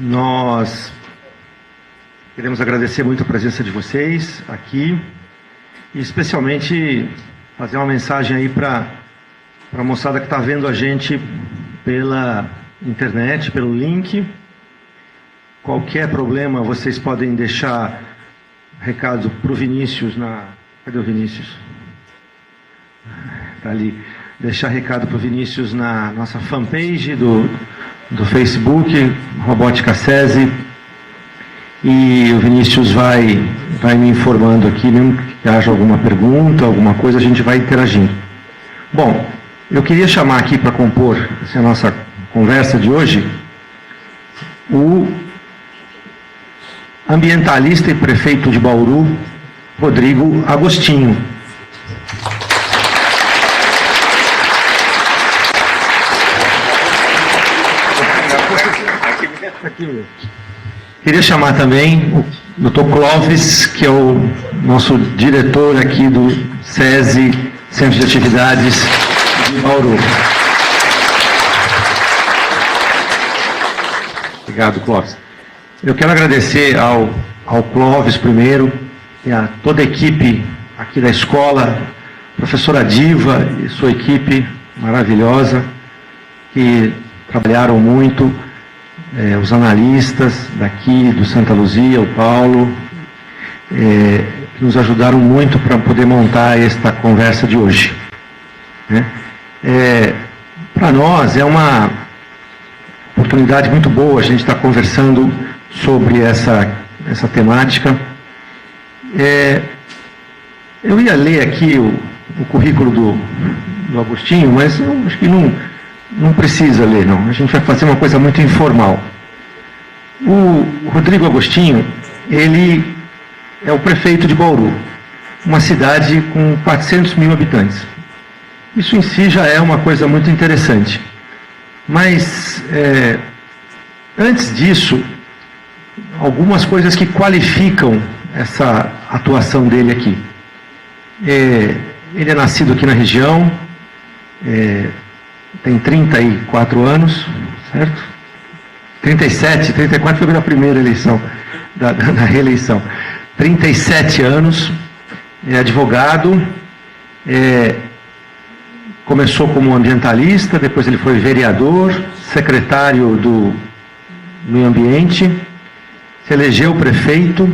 Nós queremos agradecer muito a presença de vocês aqui e especialmente fazer uma mensagem aí para a moçada que está vendo a gente pela internet, pelo link. Qualquer problema, vocês podem deixar recado para o Vinícius na... Cadê o Vinícius? Está ali. Deixar recado para o Vinícius na nossa fanpage do Facebook, Robótica SESI, e o Vinícius vai me informando aqui, mesmo que haja alguma pergunta, alguma coisa, a gente vai interagindo. Bom, eu queria chamar aqui para compor essa nossa conversa de hoje o ambientalista e prefeito de Bauru, Rodrigo Agostinho. Queria chamar também o Dr. Clóvis, que é o nosso diretor aqui do SESI, Centro de Atividades de Bauru. Obrigado, Clóvis. Eu quero agradecer ao Clóvis primeiro, e a toda a equipe aqui da escola, professora Diva e sua equipe maravilhosa, que trabalharam muito, os analistas daqui do Santa Luzia, o Paulo, que nos ajudaram muito para poder montar esta conversa de hoje. Para nós é uma oportunidade muito boa a gente estar conversando sobre essa temática. Eu ia ler aqui o currículo do Agostinho, mas eu acho que não precisa ler, não. A gente vai fazer uma coisa muito informal. O Rodrigo Agostinho, ele é o prefeito de Bauru, uma cidade com 400 mil habitantes. Isso em si já é uma coisa muito interessante. Mas, antes disso, algumas coisas que qualificam essa atuação dele aqui. Ele é nascido aqui na região, tem 34 anos, certo? 37, 34 foi na primeira eleição, da reeleição. 37 anos, é advogado, começou como ambientalista, depois ele foi vereador, secretário do Meio Ambiente, se elegeu prefeito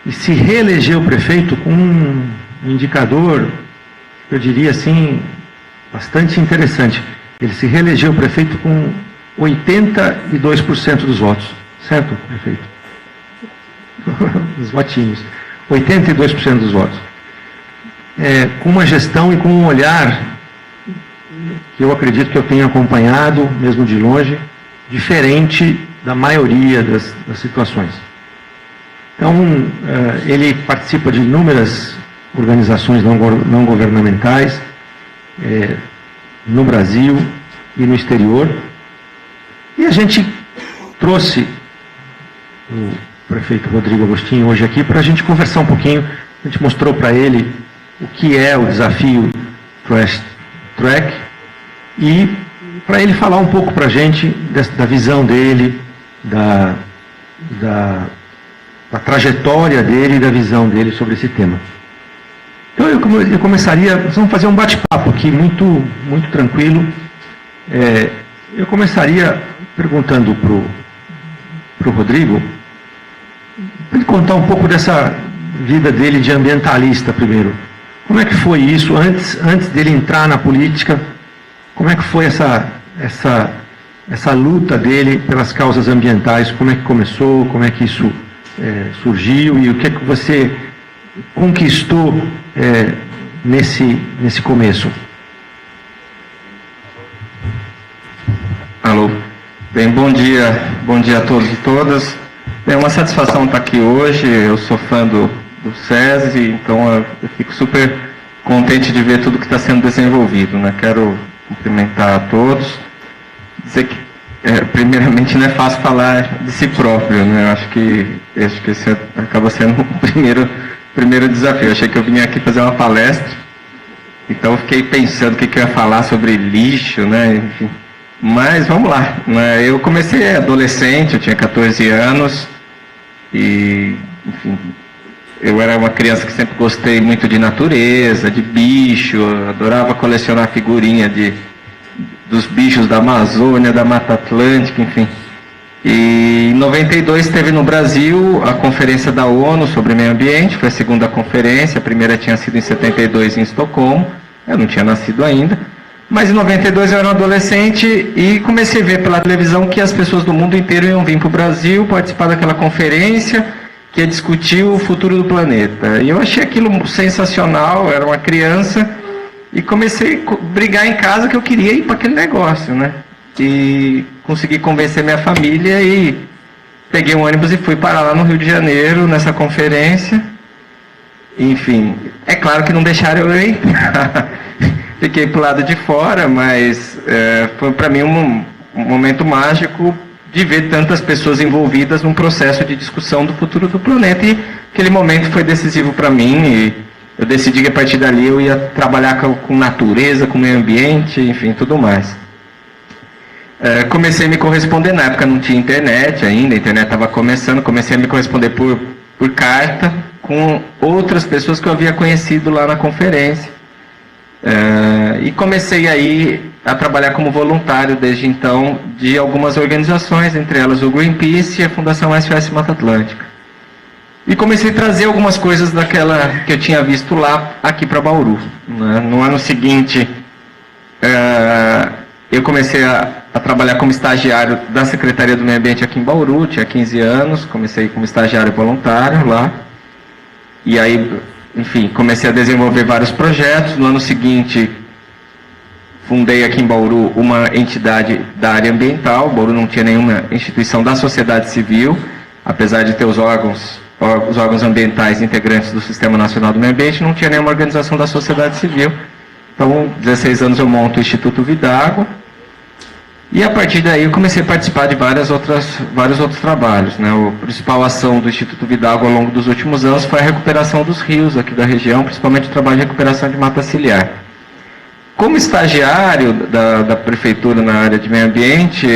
e se reelegeu prefeito com um indicador, eu diria assim, bastante interessante. Ele se reelegeu prefeito com 82% dos votos. Certo, prefeito? Os votinhos. 82% dos votos. Com uma gestão e com um olhar que eu acredito que eu tenho acompanhado, mesmo de longe, diferente da maioria das situações. Então, ele participa de inúmeras organizações não governamentais, no Brasil e no exterior. E a gente trouxe o prefeito Rodrigo Agostinho hoje aqui para a gente conversar um pouquinho. A gente mostrou para ele o que é o desafio Trash Track e para ele falar um pouco para a gente da visão dele, da trajetória dele e da visão dele sobre esse tema. Então eu começaria, vamos fazer um bate-papo aqui muito, muito tranquilo. Eu começaria perguntando para o Rodrigo, para ele contar um pouco dessa vida dele de ambientalista primeiro. Como é que foi isso, antes dele entrar na política, como é que foi essa luta dele pelas causas ambientais, como é que começou, como é que isso surgiu e o que é que você conquistou nesse começo? Alô. Bem, bom dia a todos e todas. É uma satisfação estar aqui hoje. Eu sou fã do SESI, então eu fico super contente de ver tudo que está sendo desenvolvido, né? Quero cumprimentar a todos, dizer que primeiramente não é fácil falar de si próprio, né? Eu acho que esse acaba sendo o primeiro desafio. Eu achei que eu vinha aqui fazer uma palestra, então eu fiquei pensando o que eu ia falar sobre lixo, né? Enfim, Mas vamos lá, né? Eu comecei adolescente, eu tinha 14 anos e, enfim, eu era uma criança que sempre gostei muito de natureza, de bicho, adorava colecionar figurinha dos bichos da Amazônia, da Mata Atlântica, enfim. E em 92 teve no Brasil a conferência da ONU sobre meio ambiente, foi a segunda conferência, a primeira tinha sido em 72 em Estocolmo, eu não tinha nascido ainda. Mas em 92 eu era um adolescente e comecei a ver pela televisão que as pessoas do mundo inteiro iam vir para o Brasil participar daquela conferência que ia discutir o futuro do planeta. E eu achei aquilo sensacional, eu era uma criança e comecei a brigar em casa que eu queria ir para aquele negócio, né? E consegui convencer minha família e peguei um ônibus e fui parar lá no Rio de Janeiro nessa conferência. Enfim, é claro que não deixaram eu entrar. Fiquei pro lado de fora, mas foi para mim um momento mágico de ver tantas pessoas envolvidas num processo de discussão do futuro do planeta. E aquele momento foi decisivo para mim e eu decidi que a partir dali eu ia trabalhar com natureza, com meio ambiente, enfim, tudo mais. Comecei a me corresponder, na época não tinha internet ainda, a internet estava começando, comecei a me corresponder por carta com outras pessoas que eu havia conhecido lá na conferência. E comecei aí a trabalhar como voluntário desde então de algumas organizações, entre elas o Greenpeace e a Fundação SOS Mata Atlântica. E comecei a trazer algumas coisas daquela que eu tinha visto lá aqui para Bauru, né? No ano seguinte, eu comecei a trabalhar como estagiário da Secretaria do Meio Ambiente aqui em Bauru, tinha 15 anos, comecei como estagiário voluntário lá. E aí, enfim, comecei a desenvolver vários projetos. No ano seguinte, fundei aqui em Bauru uma entidade da área ambiental. Bauru não tinha nenhuma instituição da sociedade civil, apesar de ter os órgãos ambientais integrantes do Sistema Nacional do Meio Ambiente, não tinha nenhuma organização da sociedade civil. Então, 16 anos eu monto o Instituto Vidágua. E a partir daí eu comecei a participar de vários outros trabalhos, né? A principal ação do Instituto Vidágua ao longo dos últimos anos foi a recuperação dos rios aqui da região, principalmente o trabalho de recuperação de mata ciliar. Como estagiário da prefeitura na área de meio ambiente,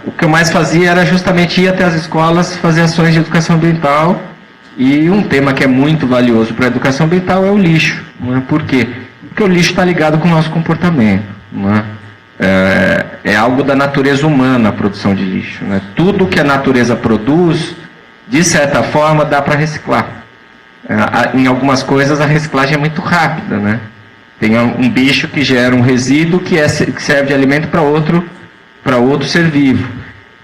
o que eu mais fazia era justamente ir até as escolas fazer ações de educação ambiental. E um tema que é muito valioso para a educação ambiental é o lixo. Não é? Por quê? Porque o lixo está ligado com o nosso comportamento. Não é? É algo da natureza humana a produção de lixo, né? Tudo que a natureza produz, de certa forma, dá para reciclar. Em algumas coisas a reciclagem é muito rápida, né? Tem um bicho que gera um resíduo que serve de alimento para outro ser vivo.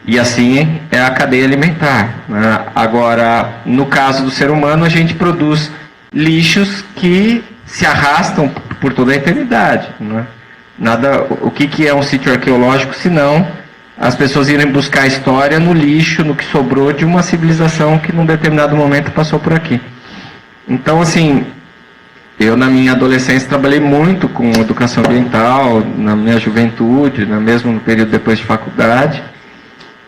E assim é a cadeia alimentar, né? Agora, no caso do ser humano, a gente produz lixos que se arrastam por toda a eternidade, né? O que é um sítio arqueológico, senão as pessoas irem buscar a história no lixo, no que sobrou de uma civilização que num determinado momento passou por aqui. Então, assim, eu na minha adolescência trabalhei muito com educação ambiental, na minha juventude, mesmo no período depois de faculdade.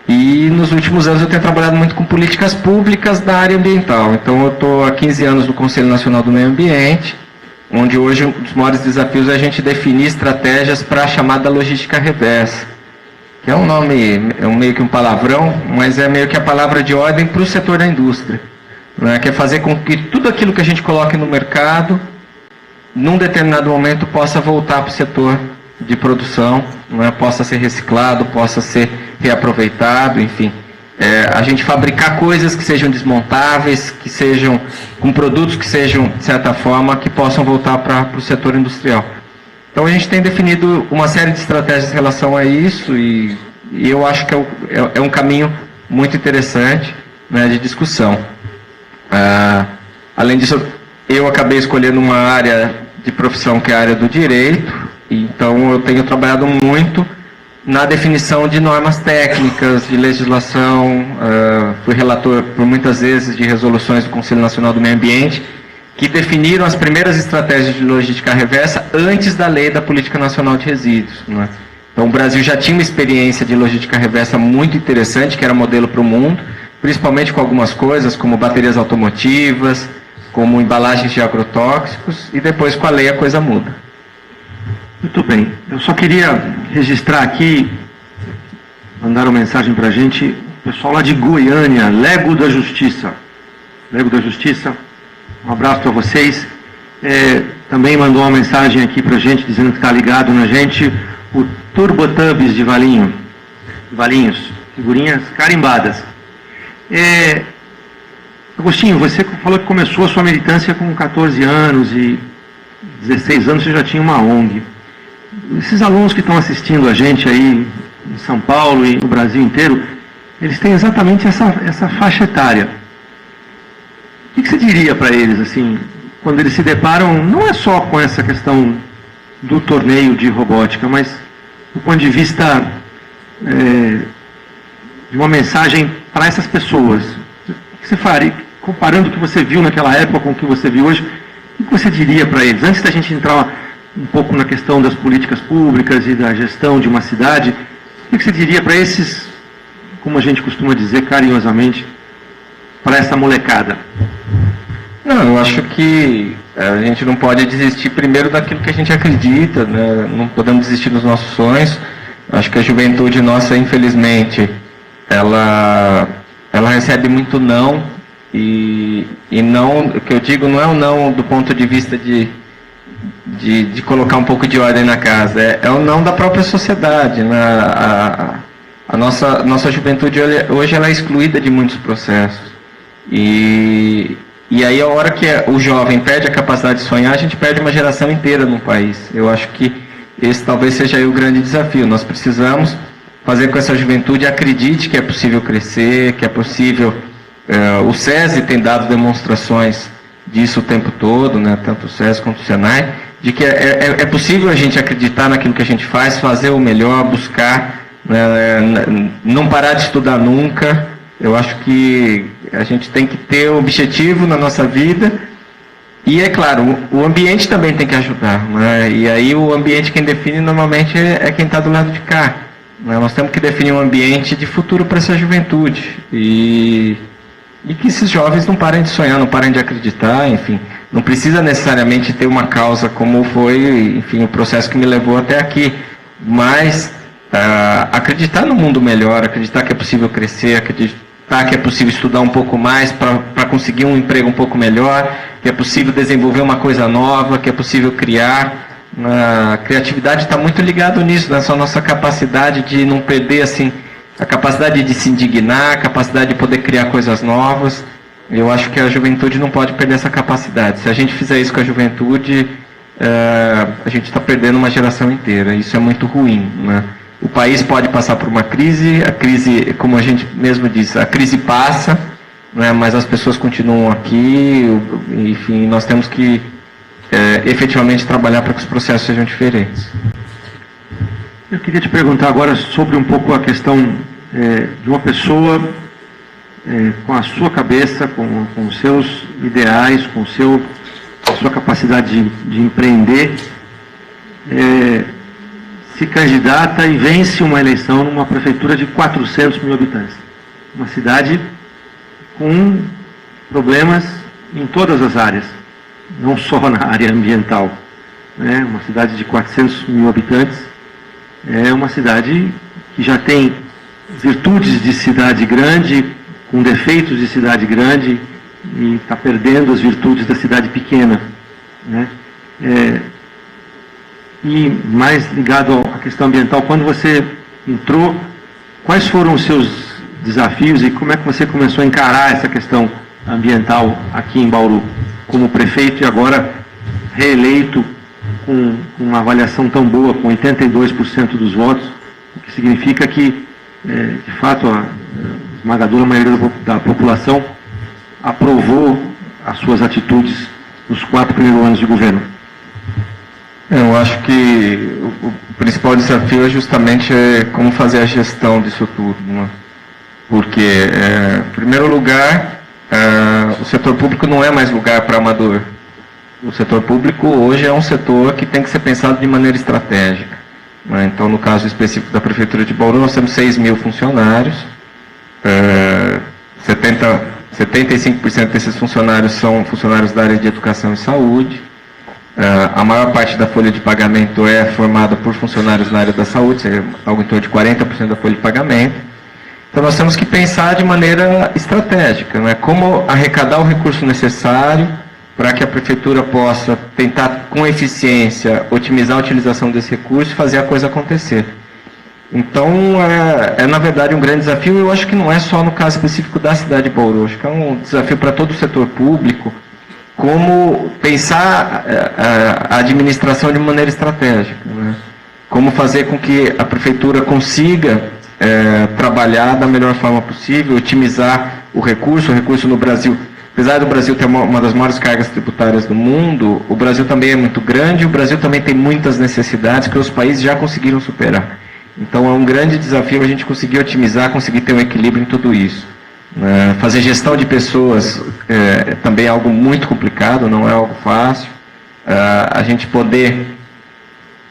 E nos últimos anos eu tenho trabalhado muito com políticas públicas da área ambiental. Então eu estou há 15 anos no Conselho Nacional do Meio Ambiente, onde hoje um dos maiores desafios é a gente definir estratégias para a chamada logística reversa, que é um nome, meio que um palavrão, mas é meio que a palavra de ordem para o setor da indústria, né? Que é fazer com que tudo aquilo que a gente coloque no mercado, num determinado momento, possa voltar para o setor de produção, né? Possa ser reciclado, possa ser reaproveitado, enfim. A gente fabricar coisas que sejam desmontáveis, que sejam com produtos que sejam, de certa forma, que possam voltar para o setor industrial. Então a gente tem definido uma série de estratégias em relação a isso e eu acho que é um caminho muito interessante, né, de discussão. Além disso, eu acabei escolhendo uma área de profissão que é a área do direito, então eu tenho trabalhado muito na definição de normas técnicas, de legislação, fui relator por muitas vezes de resoluções do Conselho Nacional do Meio Ambiente, que definiram as primeiras estratégias de logística reversa antes da lei da Política Nacional de Resíduos, né? Então o Brasil já tinha uma experiência de logística reversa muito interessante, que era modelo para o mundo, principalmente com algumas coisas, como baterias automotivas, como embalagens de agrotóxicos, e depois com a lei a coisa muda. Muito bem. Eu só queria registrar aqui, mandaram mensagem para a gente, o pessoal lá de Goiânia, Lego da Justiça. Lego da Justiça, um abraço para vocês. Também mandou uma mensagem aqui para a gente, dizendo que está ligado na gente, o Turbotubbies de Valinhos, figurinhas carimbadas. Agostinho, você falou que começou a sua militância com 14 anos e 16 anos você já tinha uma ONG. Esses alunos que estão assistindo a gente aí em São Paulo e no Brasil inteiro, eles têm exatamente essa faixa etária. O que você diria para eles, assim, quando eles se deparam, não é só com essa questão do torneio de robótica, mas do ponto de vista de uma mensagem para essas pessoas? O que você faria, comparando o que você viu naquela época com o que você viu hoje, o que você diria para eles? Antes da gente entrar um pouco na questão das políticas públicas e da gestão de uma cidade, o que você diria para esses, como a gente costuma dizer carinhosamente, para essa molecada? Não, eu acho que a gente não pode desistir primeiro daquilo que a gente acredita, né? Não podemos desistir dos nossos sonhos. Acho que a juventude nossa, infelizmente, ela recebe muito não, e não, o que eu digo não é um não do ponto de vista de colocar um pouco de ordem na casa, é o não da própria sociedade, né? A nossa juventude hoje ela é excluída de muitos processos, e aí a hora que o jovem perde a capacidade de sonhar, a gente perde uma geração inteira no país. Eu acho que esse talvez seja aí o grande desafio. Nós precisamos fazer com que essa juventude acredite que é possível crescer, que é possível. O SESI tem dado demonstrações disso o tempo todo, né, tanto o SESI quanto o SENAI, de que é possível a gente acreditar naquilo que a gente faz, fazer o melhor, buscar, né, não parar de estudar nunca. Eu acho que a gente tem que ter um objetivo na nossa vida. E, é claro, o ambiente também tem que ajudar, né? E aí o ambiente quem define normalmente é quem está do lado de cá, né? Nós temos que definir um ambiente de futuro para essa juventude. E que esses jovens não parem de sonhar, não parem de acreditar, enfim. Não precisa necessariamente ter uma causa como foi, enfim, o processo que me levou até aqui. Mas acreditar no mundo melhor, acreditar que é possível crescer, acreditar que é possível estudar um pouco mais para conseguir um emprego um pouco melhor, que é possível desenvolver uma coisa nova, que é possível criar. A criatividade está muito ligado nisso, nessa nossa capacidade de não perder assim, a capacidade de se indignar, a capacidade de poder criar coisas novas. Eu acho que a juventude não pode perder essa capacidade. Se a gente fizer isso com a juventude, a gente está perdendo uma geração inteira. Isso é muito ruim, né? O país pode passar por uma crise, a crise, como a gente mesmo disse, a crise passa, né, mas as pessoas continuam aqui, enfim, nós temos que efetivamente trabalhar para que os processos sejam diferentes. Eu queria te perguntar agora sobre um pouco a questão de uma pessoa com a sua cabeça, com os seus ideais, com a sua capacidade de empreender, se candidata e vence uma eleição numa prefeitura de 400 mil habitantes. Uma cidade com problemas em todas as áreas, não só na área ambiental, né? Uma cidade de 400 mil habitantes é uma cidade que já tem virtudes de cidade grande, com defeitos de cidade grande, e está perdendo as virtudes da cidade pequena, né? E mais ligado à questão ambiental, quando você entrou, quais foram os seus desafios e como é que você começou a encarar essa questão ambiental aqui em Bauru, como prefeito e agora reeleito com uma avaliação tão boa, com 82% dos votos, o que significa que, de fato, a esmagadora maioria da população aprovou as suas atitudes nos 4 primeiros anos de governo. Eu acho que o principal desafio é justamente como fazer a gestão disso tudo, né? Porque, em primeiro lugar, o setor público não é mais lugar para amador. O setor público hoje é um setor que tem que ser pensado de maneira estratégica, né? Então, no caso específico da Prefeitura de Bauru, nós temos 6 mil funcionários, 75% desses funcionários são funcionários da área de educação e saúde, A maior parte da folha de pagamento é formada por funcionários na área da saúde, algo em torno de 40% da folha de pagamento. Então nós temos que pensar de maneira estratégica, né? Como arrecadar o recurso necessário para que a prefeitura possa tentar, com eficiência, otimizar a utilização desse recurso e fazer a coisa acontecer. Então, na verdade um grande desafio, eu acho que não é só no caso específico da cidade de Bauru, acho que é um desafio para todo o setor público, como pensar a administração de maneira estratégica, né? Como fazer com que a prefeitura consiga trabalhar da melhor forma possível, otimizar o recurso no Brasil. Apesar do Brasil ter uma das maiores cargas tributárias do mundo, o Brasil também é muito grande, o Brasil também tem muitas necessidades que os países já conseguiram superar. Então é um grande desafio a gente conseguir otimizar, conseguir ter um equilíbrio em tudo isso. Fazer gestão de pessoas também é algo muito complicado, não é algo fácil. A gente poder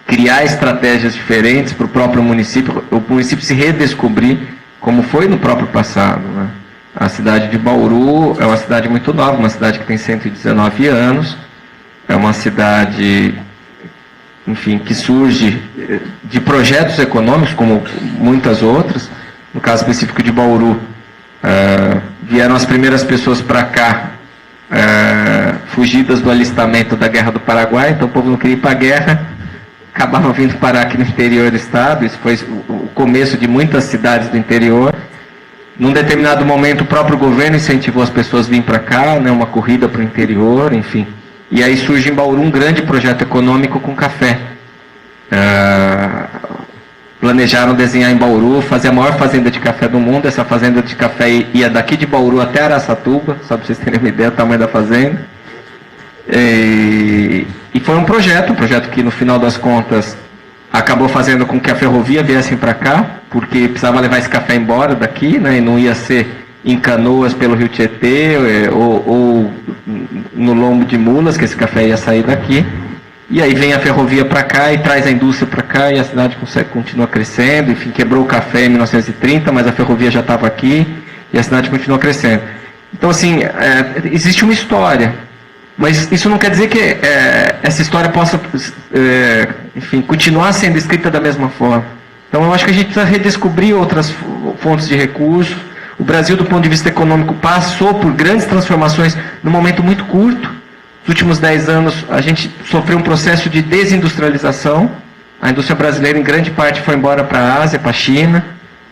criar estratégias diferentes para o próprio município, o município se redescobrir como foi no próprio passado, né? A cidade de Bauru é uma cidade muito nova, uma cidade que tem 119 anos, é uma cidade, enfim, que surge de projetos econômicos, como muitas outras. No caso específico de Bauru, vieram as primeiras pessoas para cá, fugidas do alistamento da Guerra do Paraguai, então o povo não queria ir para a guerra, acabava vindo parar aqui no interior do estado. Isso foi o começo de muitas cidades do interior. Num determinado momento, o próprio governo incentivou as pessoas a virem para cá, né, uma corrida para o interior, enfim. E aí surge em Bauru um grande projeto econômico com café. Planejaram desenhar em Bauru, fazer a maior fazenda de café do mundo. Essa fazenda de café ia daqui de Bauru até Araçatuba, só para vocês terem uma ideia do tamanho da fazenda. E foi um projeto que no final das contas acabou fazendo com que a ferrovia viesse para cá, porque precisava levar esse café embora daqui, né, e não ia ser em Canoas pelo Rio Tietê ou no lombo de mulas que esse café ia sair daqui. E aí vem a ferrovia para cá e traz a indústria para cá e a cidade continua crescendo. Enfim, quebrou o café em 1930, mas a ferrovia já estava aqui e a cidade continua crescendo. Então, assim, existe uma história, mas isso não quer dizer que essa história possa, enfim, continuar sendo escrita da mesma forma. Então, eu acho que a gente precisa redescobrir outras fontes de recursos. O Brasil, do ponto de vista econômico, passou por grandes transformações num momento muito curto. Nos últimos 10 anos, a gente sofreu um processo de desindustrialização. A indústria brasileira, em grande parte, foi embora para a Ásia, para a China,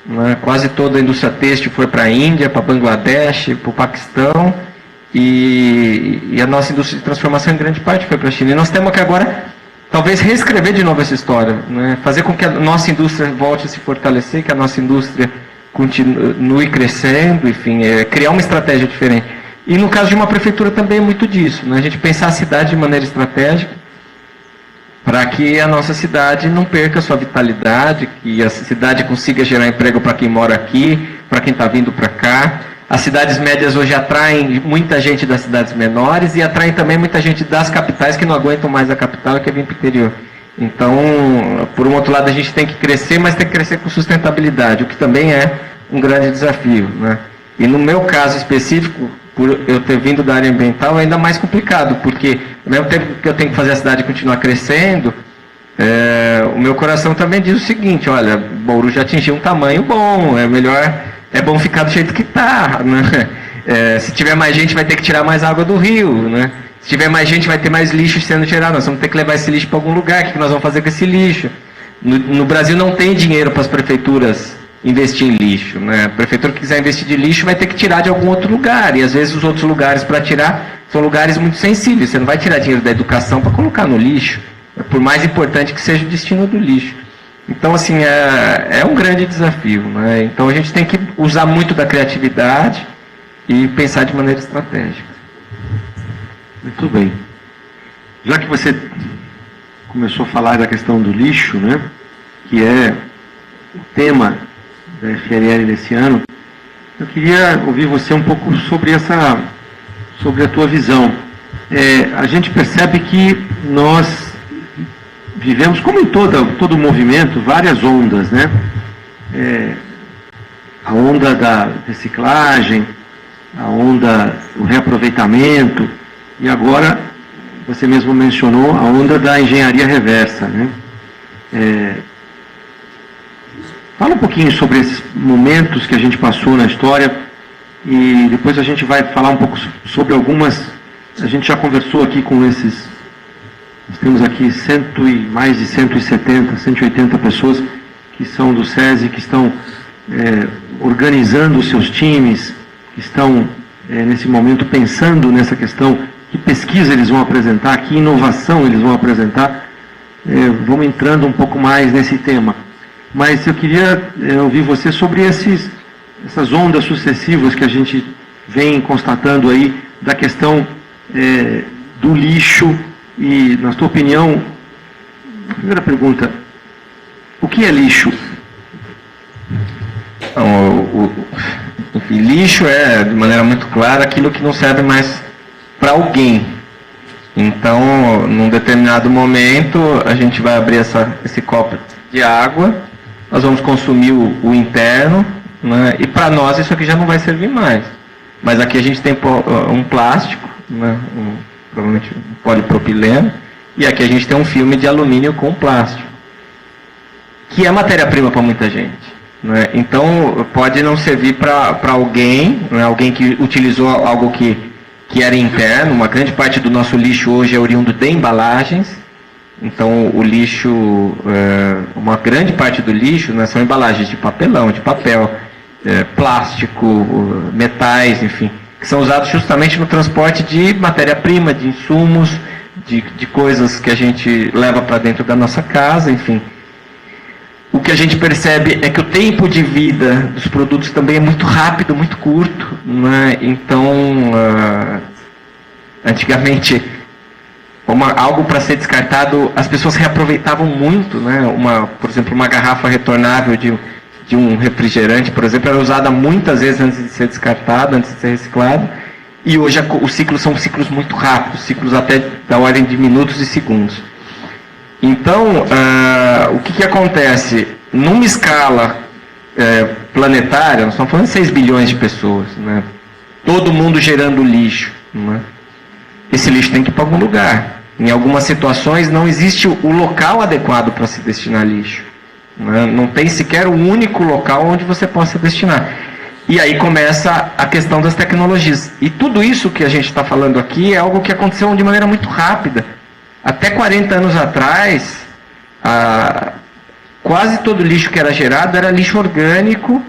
né? Quase toda a indústria têxtil foi para a Índia, para Bangladesh, para o Paquistão. E a nossa indústria de transformação, em grande parte, foi para a China. E nós temos que agora, talvez, reescrever de novo essa história, né? Fazer com que a nossa indústria volte a se fortalecer, que a nossa indústria continue crescendo, enfim, criar uma estratégia diferente. E no caso de uma prefeitura também é muito disso, né? A gente pensar a cidade de maneira estratégica, para que a nossa cidade não perca a sua vitalidade, que a cidade consiga gerar emprego para quem mora aqui, para quem está vindo para cá. As cidades médias hoje atraem muita gente das cidades menores e atraem também muita gente das capitais que não aguentam mais a capital e quer vir para o interior. Então, por um outro lado, a gente tem que crescer, mas tem que crescer com sustentabilidade, o que também é um grande desafio, né? E no meu caso específico, por eu ter vindo da área ambiental, é ainda mais complicado, porque ao mesmo tempo que eu tenho que fazer a cidade continuar crescendo, o meu coração também diz o seguinte: olha, Bauru já atingiu um tamanho bom, é bom ficar do jeito que está, né? Se tiver mais gente, vai ter que tirar mais água do rio, né? Se tiver mais gente, vai ter mais lixo sendo tirado, nós vamos ter que levar esse lixo para algum lugar. O que nós vamos fazer com esse lixo? No Brasil não tem dinheiro para as prefeituras investir em lixo, né? A prefeitura que quiser investir de lixo vai ter que tirar de algum outro lugar, e às vezes os outros lugares para tirar são lugares muito sensíveis. Você não vai tirar dinheiro da educação para colocar no lixo, por mais importante que seja o destino do lixo. Então, assim, é um grande desafio, né? Então a gente tem que usar muito da criatividade e pensar de maneira estratégica. Muito bem. Já que você começou a falar da questão do lixo, né, que é o tema da FLL desse ano, eu queria ouvir você um pouco sobre a tua visão. A gente percebe que nós vivemos, como em todo movimento, várias ondas, né? A onda da reciclagem, a onda do reaproveitamento, e agora você mesmo mencionou a onda da engenharia reversa, né? Fala um pouquinho sobre esses momentos que a gente passou na história e depois a gente vai falar um pouco sobre algumas. A gente já conversou aqui com esses. Nós temos aqui mais de 170, 180 pessoas que são do SESI, que estão organizando os seus times, que estão nesse momento pensando nessa questão, que pesquisa eles vão apresentar, que inovação eles vão apresentar. Vamos entrando um pouco mais nesse tema. Mas eu queria ouvir você sobre essas ondas sucessivas que a gente vem constatando aí da questão do lixo e, na sua opinião, a primeira pergunta, o que é lixo? Enfim, lixo é, de maneira muito clara, aquilo que não serve mais para alguém. Então, num determinado momento, a gente vai abrir esse copo de água, nós vamos consumir o interno, né, e para nós isso aqui já não vai servir mais. Mas aqui a gente tem um plástico, né, provavelmente um polipropileno, e aqui a gente tem um filme de alumínio com plástico, que é matéria-prima para muita gente. Né? Então, pode não servir para alguém, né, alguém que utilizou algo que era interno. Uma grande parte do nosso lixo hoje é oriundo de embalagens. Então, o lixo, uma grande parte do lixo, né, são embalagens de papelão, de papel, plástico, metais, enfim, que são usados justamente no transporte de matéria-prima, de insumos, de coisas que a gente leva para dentro da nossa casa, enfim. O que a gente percebe é que o tempo de vida dos produtos também é muito rápido, muito curto, né? Então, antigamente, algo para ser descartado, as pessoas reaproveitavam muito, né? Por exemplo, uma garrafa retornável de um refrigerante, por exemplo, era usada muitas vezes antes de ser descartada, antes de ser reciclado, e hoje os ciclos são ciclos muito rápidos, ciclos até da ordem de minutos e segundos. Então, o que acontece? Numa escala planetária, nós estamos falando de 6 bilhões de pessoas, né? Todo mundo gerando lixo, né? Esse lixo tem que ir para algum lugar. Em algumas situações não existe o local adequado para se destinar lixo, né? Não tem sequer um único local onde você possa destinar. E aí começa a questão das tecnologias. E tudo isso que a gente está falando aqui é algo que aconteceu de maneira muito rápida. Até 40 anos atrás, quase todo lixo que era gerado era lixo orgânico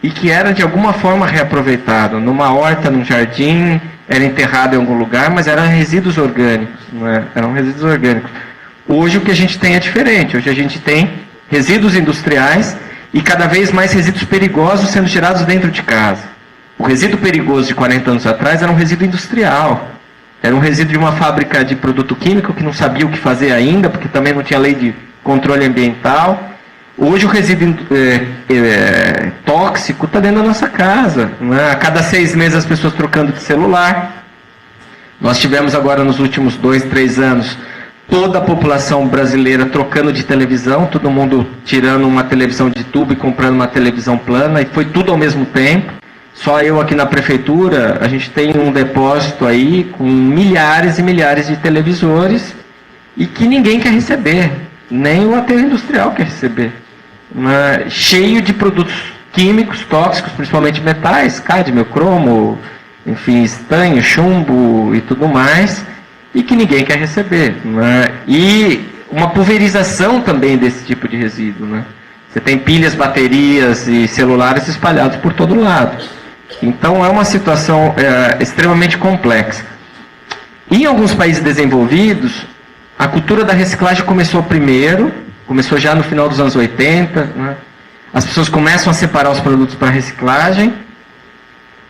e que era de alguma forma reaproveitado. Numa horta, num jardim, era enterrado em algum lugar, mas eram resíduos orgânicos, não é? Eram resíduos orgânicos. Hoje o que a gente tem é diferente. Hoje a gente tem resíduos industriais e cada vez mais resíduos perigosos sendo gerados dentro de casa. O resíduo perigoso de 40 anos atrás era um resíduo industrial. Era um resíduo de uma fábrica de produto químico que não sabia o que fazer ainda, porque também não tinha lei de controle ambiental. Hoje o resíduo tóxico está dentro da nossa casa, né? A cada 6 meses as pessoas trocando de celular. Nós tivemos agora nos últimos 2, 3 anos toda a população brasileira trocando de televisão, todo mundo tirando uma televisão de tubo e comprando uma televisão plana, e foi tudo ao mesmo tempo. Só eu aqui na prefeitura, a gente tem um depósito aí com milhares e milhares de televisores e que ninguém quer receber, nem o aterro industrial quer receber. Cheio de produtos químicos tóxicos, principalmente metais, cádmio, cromo, enfim, estanho, chumbo e tudo mais, e que ninguém quer receber. E uma pulverização também desse tipo de resíduo. Você tem pilhas, baterias e celulares espalhados por todo lado. Então é uma situação extremamente complexa. Em alguns países desenvolvidos, a cultura da reciclagem começou primeiro, começou já no final dos anos 80, né? As pessoas começam a separar os produtos para reciclagem,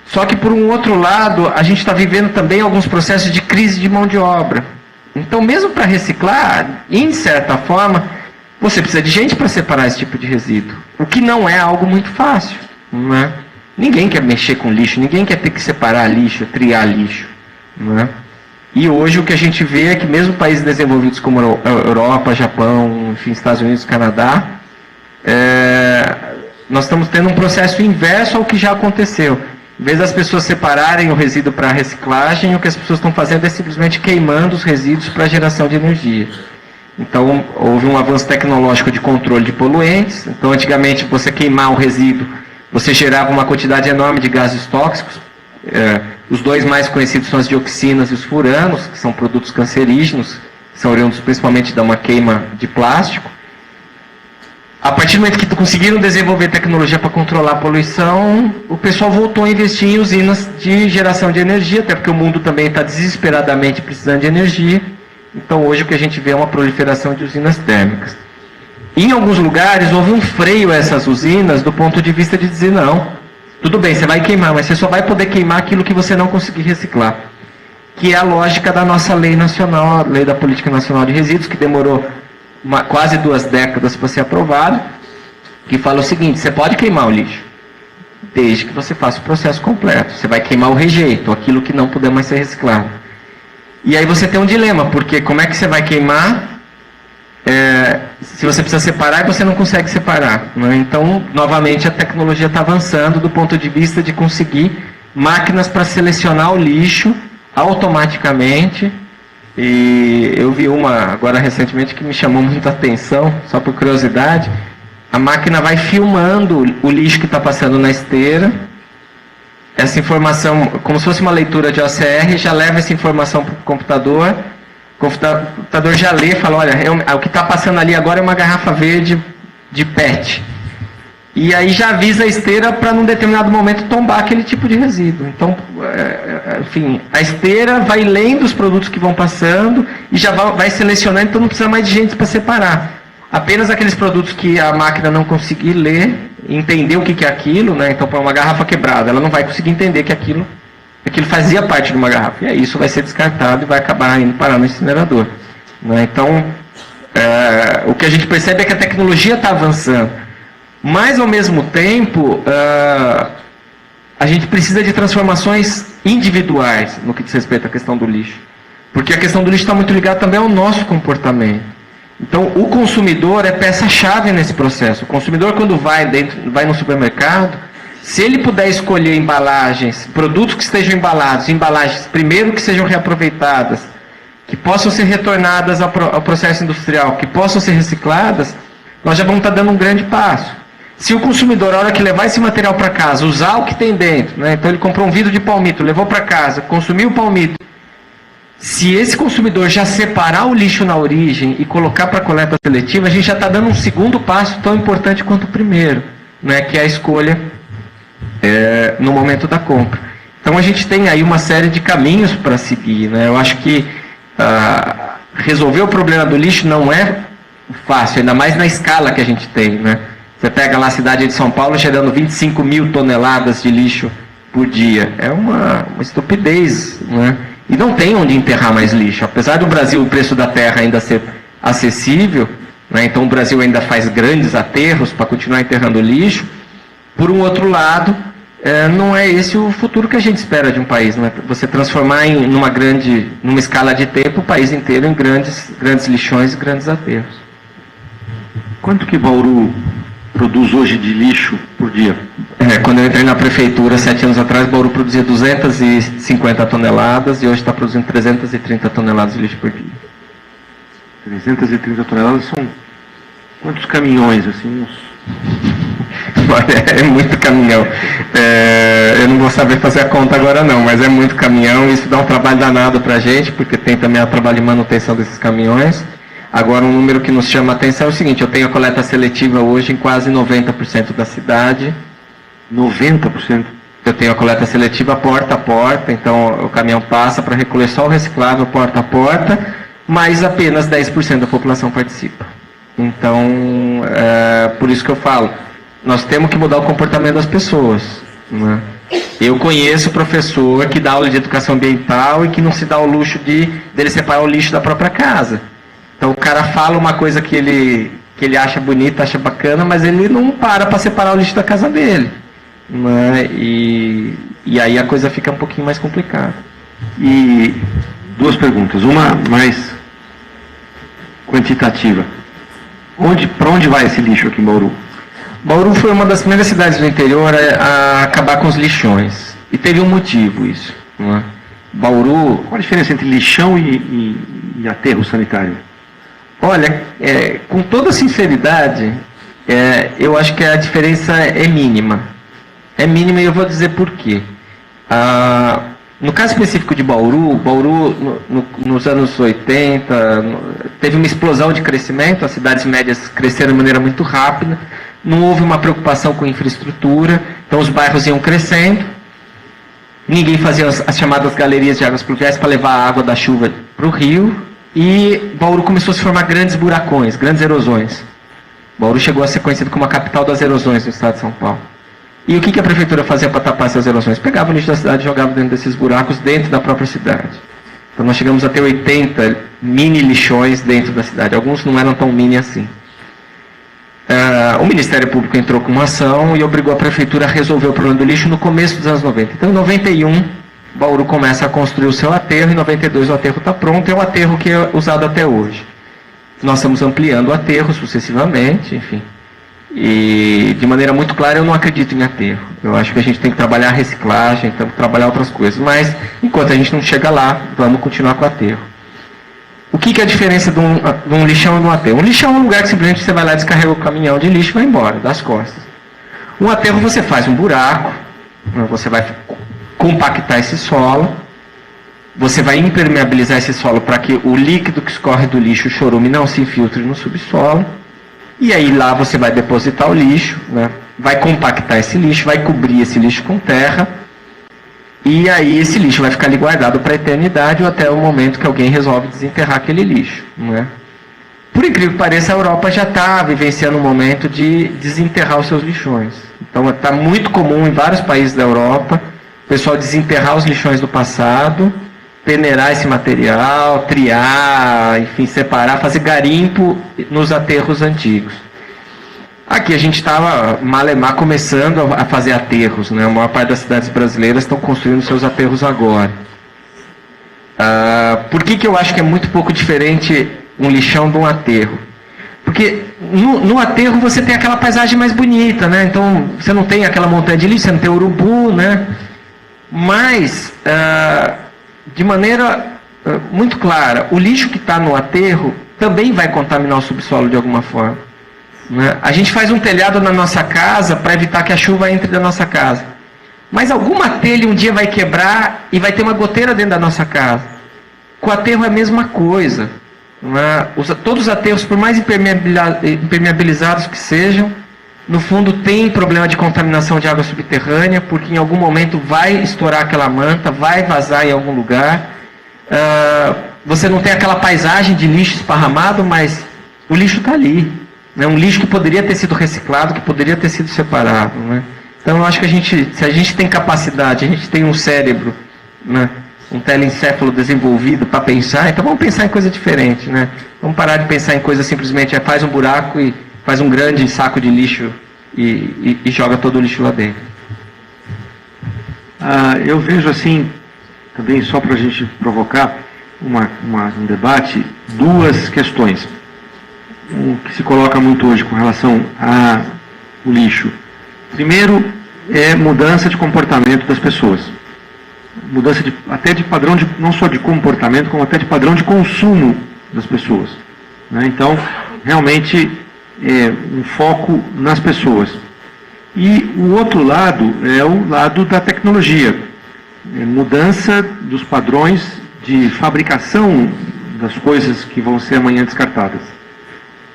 só que por um outro lado, a gente está vivendo também alguns processos de crise de mão de obra. Então mesmo para reciclar, em certa forma, você precisa de gente para separar esse tipo de resíduo, o que não é algo muito fácil, né? Ninguém quer mexer com lixo, ninguém quer ter que separar lixo, triar lixo, né? E hoje o que a gente vê é que mesmo países desenvolvidos como a Europa, Japão, enfim, Estados Unidos, Canadá, nós estamos tendo um processo inverso ao que já aconteceu. Em vez das pessoas separarem o resíduo para reciclagem, o que as pessoas estão fazendo é simplesmente queimando os resíduos para geração de energia. Então, houve um avanço tecnológico de controle de poluentes. Então, antigamente, você queimar o resíduo, você gerava uma quantidade enorme de gases tóxicos. Os dois mais conhecidos são as dioxinas e os furanos, que são produtos cancerígenos, que são oriundos principalmente de uma queima de plástico. A partir do momento que conseguiram desenvolver tecnologia para controlar a poluição, o pessoal voltou a investir em usinas de geração de energia, até porque o mundo também está desesperadamente precisando de energia. Então hoje o que a gente vê é uma proliferação de usinas térmicas. Em alguns lugares houve um freio a essas usinas do ponto de vista de dizer, não, tudo bem, você vai queimar, mas você só vai poder queimar aquilo que você não conseguir reciclar. Que é a lógica da nossa lei nacional, a lei da Política Nacional de Resíduos, que demorou quase 2 décadas para ser aprovado, que fala o seguinte, você pode queimar o lixo, desde que você faça o processo completo. Você vai queimar o rejeito, aquilo que não puder mais ser reciclado. E aí você tem um dilema, porque como é que você vai queimar se você precisa separar e você não consegue separar, né? Então, novamente, a tecnologia está avançando do ponto de vista de conseguir máquinas para selecionar o lixo automaticamente. E eu vi uma agora recentemente que me chamou muita atenção, só por curiosidade. A máquina vai filmando o lixo que está passando na esteira. Essa informação, como se fosse uma leitura de OCR, já leva essa informação para o computador. O computador já lê e fala, olha, o que está passando ali agora é uma garrafa verde de PET. E aí já avisa a esteira para, num determinado momento, tombar aquele tipo de resíduo. Então, enfim, a esteira vai lendo os produtos que vão passando e já vai selecionando, então não precisa mais de gente para separar. Apenas aqueles produtos que a máquina não conseguir ler, entender o que é aquilo, né? Então, para uma garrafa quebrada, ela não vai conseguir entender que aquilo fazia parte de uma garrafa. E aí isso vai ser descartado e vai acabar indo parar no incinerador, né? Então, o que a gente percebe é que a tecnologia está avançando. Mas, ao mesmo tempo, a gente precisa de transformações individuais no que diz respeito à questão do lixo. Porque a questão do lixo está muito ligada também ao nosso comportamento. Então, o consumidor é peça-chave nesse processo. O consumidor, quando vai no supermercado, se ele puder escolher embalagens, produtos que estejam embalados, embalagens, primeiro, que sejam reaproveitadas, que possam ser retornadas ao processo industrial, que possam ser recicladas, nós já vamos estar dando um grande passo. Se o consumidor, na hora que levar esse material para casa, usar o que tem dentro, né? Então ele comprou um vidro de palmito, levou para casa, consumiu o palmito. Se esse consumidor já separar o lixo na origem e colocar para coleta seletiva, a gente já está dando um segundo passo tão importante quanto o primeiro, né? Que é a escolha no momento da compra. Então a gente tem aí uma série de caminhos para seguir, né? Eu acho que resolver o problema do lixo não é fácil, ainda mais na escala que a gente tem, né? Você pega lá a cidade de São Paulo gerando 25 mil toneladas de lixo por dia. É uma estupidez, né? E não tem onde enterrar mais lixo. Apesar do Brasil, o preço da terra ainda ser acessível, né? Então o Brasil ainda faz grandes aterros para continuar enterrando lixo. Por um outro lado, não é esse o futuro que a gente espera de um país, né? Você transformar numa escala de tempo o país inteiro em grandes lixões e grandes aterros. Quanto que Bauru produz hoje de lixo por dia? Quando eu entrei na prefeitura, 7 anos atrás, Bauru produzia 250 toneladas e hoje está produzindo 330 toneladas de lixo por dia. 330 toneladas são quantos caminhões, assim? É muito caminhão. Eu não vou saber fazer a conta agora não, mas é muito caminhão. Isso dá um trabalho danado para a gente, porque tem também o trabalho de manutenção desses caminhões. Agora, um número que nos chama a atenção é o seguinte: eu tenho a coleta seletiva hoje em quase 90% da cidade. 90%? Eu tenho a coleta seletiva porta a porta, então o caminhão passa para recolher só o reciclável porta a porta, mas apenas 10% da população participa. Então, por isso que eu falo, nós temos que mudar o comportamento das pessoas, né? Eu conheço professor que dá aula de educação ambiental e que não se dá o luxo dele separar o lixo da própria casa. Então o cara fala uma coisa que ele acha bonita, acha bacana, mas ele não para separar o lixo da casa dele, né? E aí a coisa fica um pouquinho mais complicada. E 2 perguntas, uma mais quantitativa. Para onde vai esse lixo aqui em Bauru? Bauru foi uma das primeiras cidades do interior a acabar com os lixões. E teve um motivo isso. Não é? Bauru... Qual a diferença entre lixão e aterro sanitário? Olha, com toda sinceridade, eu acho que a diferença é mínima. É mínima e eu vou dizer por quê. No caso específico de Bauru, nos anos 80, teve uma explosão de crescimento, as cidades médias cresceram de maneira muito rápida, não houve uma preocupação com infraestrutura, então os bairros iam crescendo, ninguém fazia as chamadas galerias de águas pluviais para levar a água da chuva para o rio, e Bauru começou a se formar grandes buracões, grandes erosões. Bauru chegou a ser conhecido como a capital das erosões no estado de São Paulo. E o que a prefeitura fazia para tapar essas erosões? Pegava o lixo da cidade e jogava dentro desses buracos dentro da própria cidade. Então nós chegamos a ter 80 mini lixões dentro da cidade. Alguns não eram tão mini assim. O Ministério Público entrou com uma ação e obrigou a prefeitura a resolver o problema do lixo no começo dos anos 90. Então em 91, Bauru começa a construir o seu aterro, em 92 o aterro está pronto, é o aterro que é usado até hoje. Nós estamos ampliando o aterro sucessivamente, enfim. E, de maneira muito clara, eu não acredito em aterro. Eu acho que a gente tem que trabalhar a reciclagem, tem que trabalhar outras coisas. Mas, enquanto a gente não chega lá, vamos continuar com o aterro. O que é a diferença de um lixão e de um aterro? Um lixão é um lugar que simplesmente você vai lá, descarrega o caminhão de lixo e vai embora, das costas. Um aterro você faz um buraco, você vai compactar esse solo, você vai impermeabilizar esse solo para que o líquido que escorre do lixo, o chorume, não se infiltre no subsolo. E aí lá você vai depositar o lixo, né? Vai compactar esse lixo, vai cobrir esse lixo com terra, e aí esse lixo vai ficar ali guardado para a eternidade ou até o momento que alguém resolve desenterrar aquele lixo. Né? Por incrível que pareça, a Europa já está vivenciando um momento de desenterrar os seus lixões. Então está muito comum em vários países da Europa o pessoal desenterrar os lixões do passado, peneirar esse material, triar, enfim, separar, fazer garimpo nos aterros antigos. Aqui a gente estava, malemar, começando a fazer aterros, né? A maior parte das cidades brasileiras estão construindo seus aterros agora. Por que eu acho que é muito pouco diferente um lixão de um aterro? Porque no aterro você tem aquela paisagem mais bonita, né? Então você não tem aquela montanha de lixo, você não tem urubu, né? Mas... de maneira muito clara, o lixo que está no aterro também vai contaminar o subsolo de alguma forma. Né? A gente faz um telhado na nossa casa para evitar que a chuva entre na nossa casa. Mas alguma telha um dia vai quebrar e vai ter uma goteira dentro da nossa casa. Com o aterro é a mesma coisa. Né? Todos os aterros, por mais impermeabilizados que sejam, no fundo tem problema de contaminação de água subterrânea, porque em algum momento vai estourar aquela manta, vai vazar em algum lugar. Você não tem aquela paisagem de lixo esparramado, mas o lixo está ali. Né? Um lixo que poderia ter sido reciclado, que poderia ter sido separado. Né? Então eu acho que se a gente tem capacidade, a gente tem um cérebro, né? Um telencéfalo desenvolvido para pensar, então vamos pensar em coisa diferente. Né? Vamos parar de pensar em coisa simplesmente, faz um buraco e faz um grande saco de lixo e joga todo o lixo lá dentro. Eu vejo assim, também só para a gente provocar um debate, duas questões. O que se coloca muito hoje com relação ao lixo. Primeiro, é mudança de comportamento das pessoas. Mudança até de padrão, não só de comportamento, como até de padrão de consumo das pessoas. Né? Então, realmente... um foco nas pessoas. E o outro lado é o lado da tecnologia. Mudança dos padrões de fabricação das coisas que vão ser amanhã descartadas.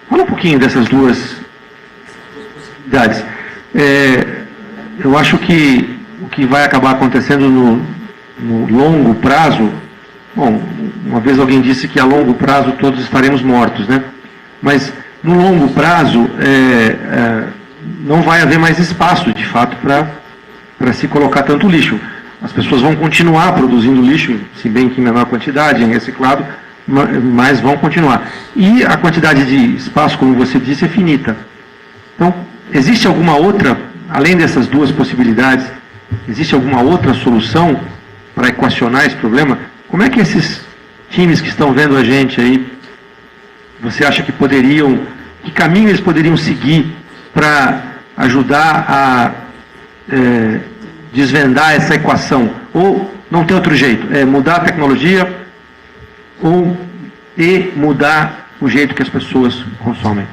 Fala um pouquinho dessas duas possibilidades. Eu acho que o que vai acabar acontecendo no longo prazo, bom, uma vez alguém disse que a longo prazo todos estaremos mortos, né? Mas no longo prazo, não vai haver mais espaço, de fato, para se colocar tanto lixo. As pessoas vão continuar produzindo lixo, se bem que em menor quantidade, em reciclado, mas vão continuar. E a quantidade de espaço, como você disse, é finita. Então, existe alguma outra, além dessas duas possibilidades, existe alguma outra solução para equacionar esse problema? Como é que esses times que estão vendo a gente aí, você acha que que caminho eles poderiam seguir para ajudar a desvendar essa equação? Ou não tem outro jeito? É mudar a tecnologia e mudar o jeito que as pessoas consomem?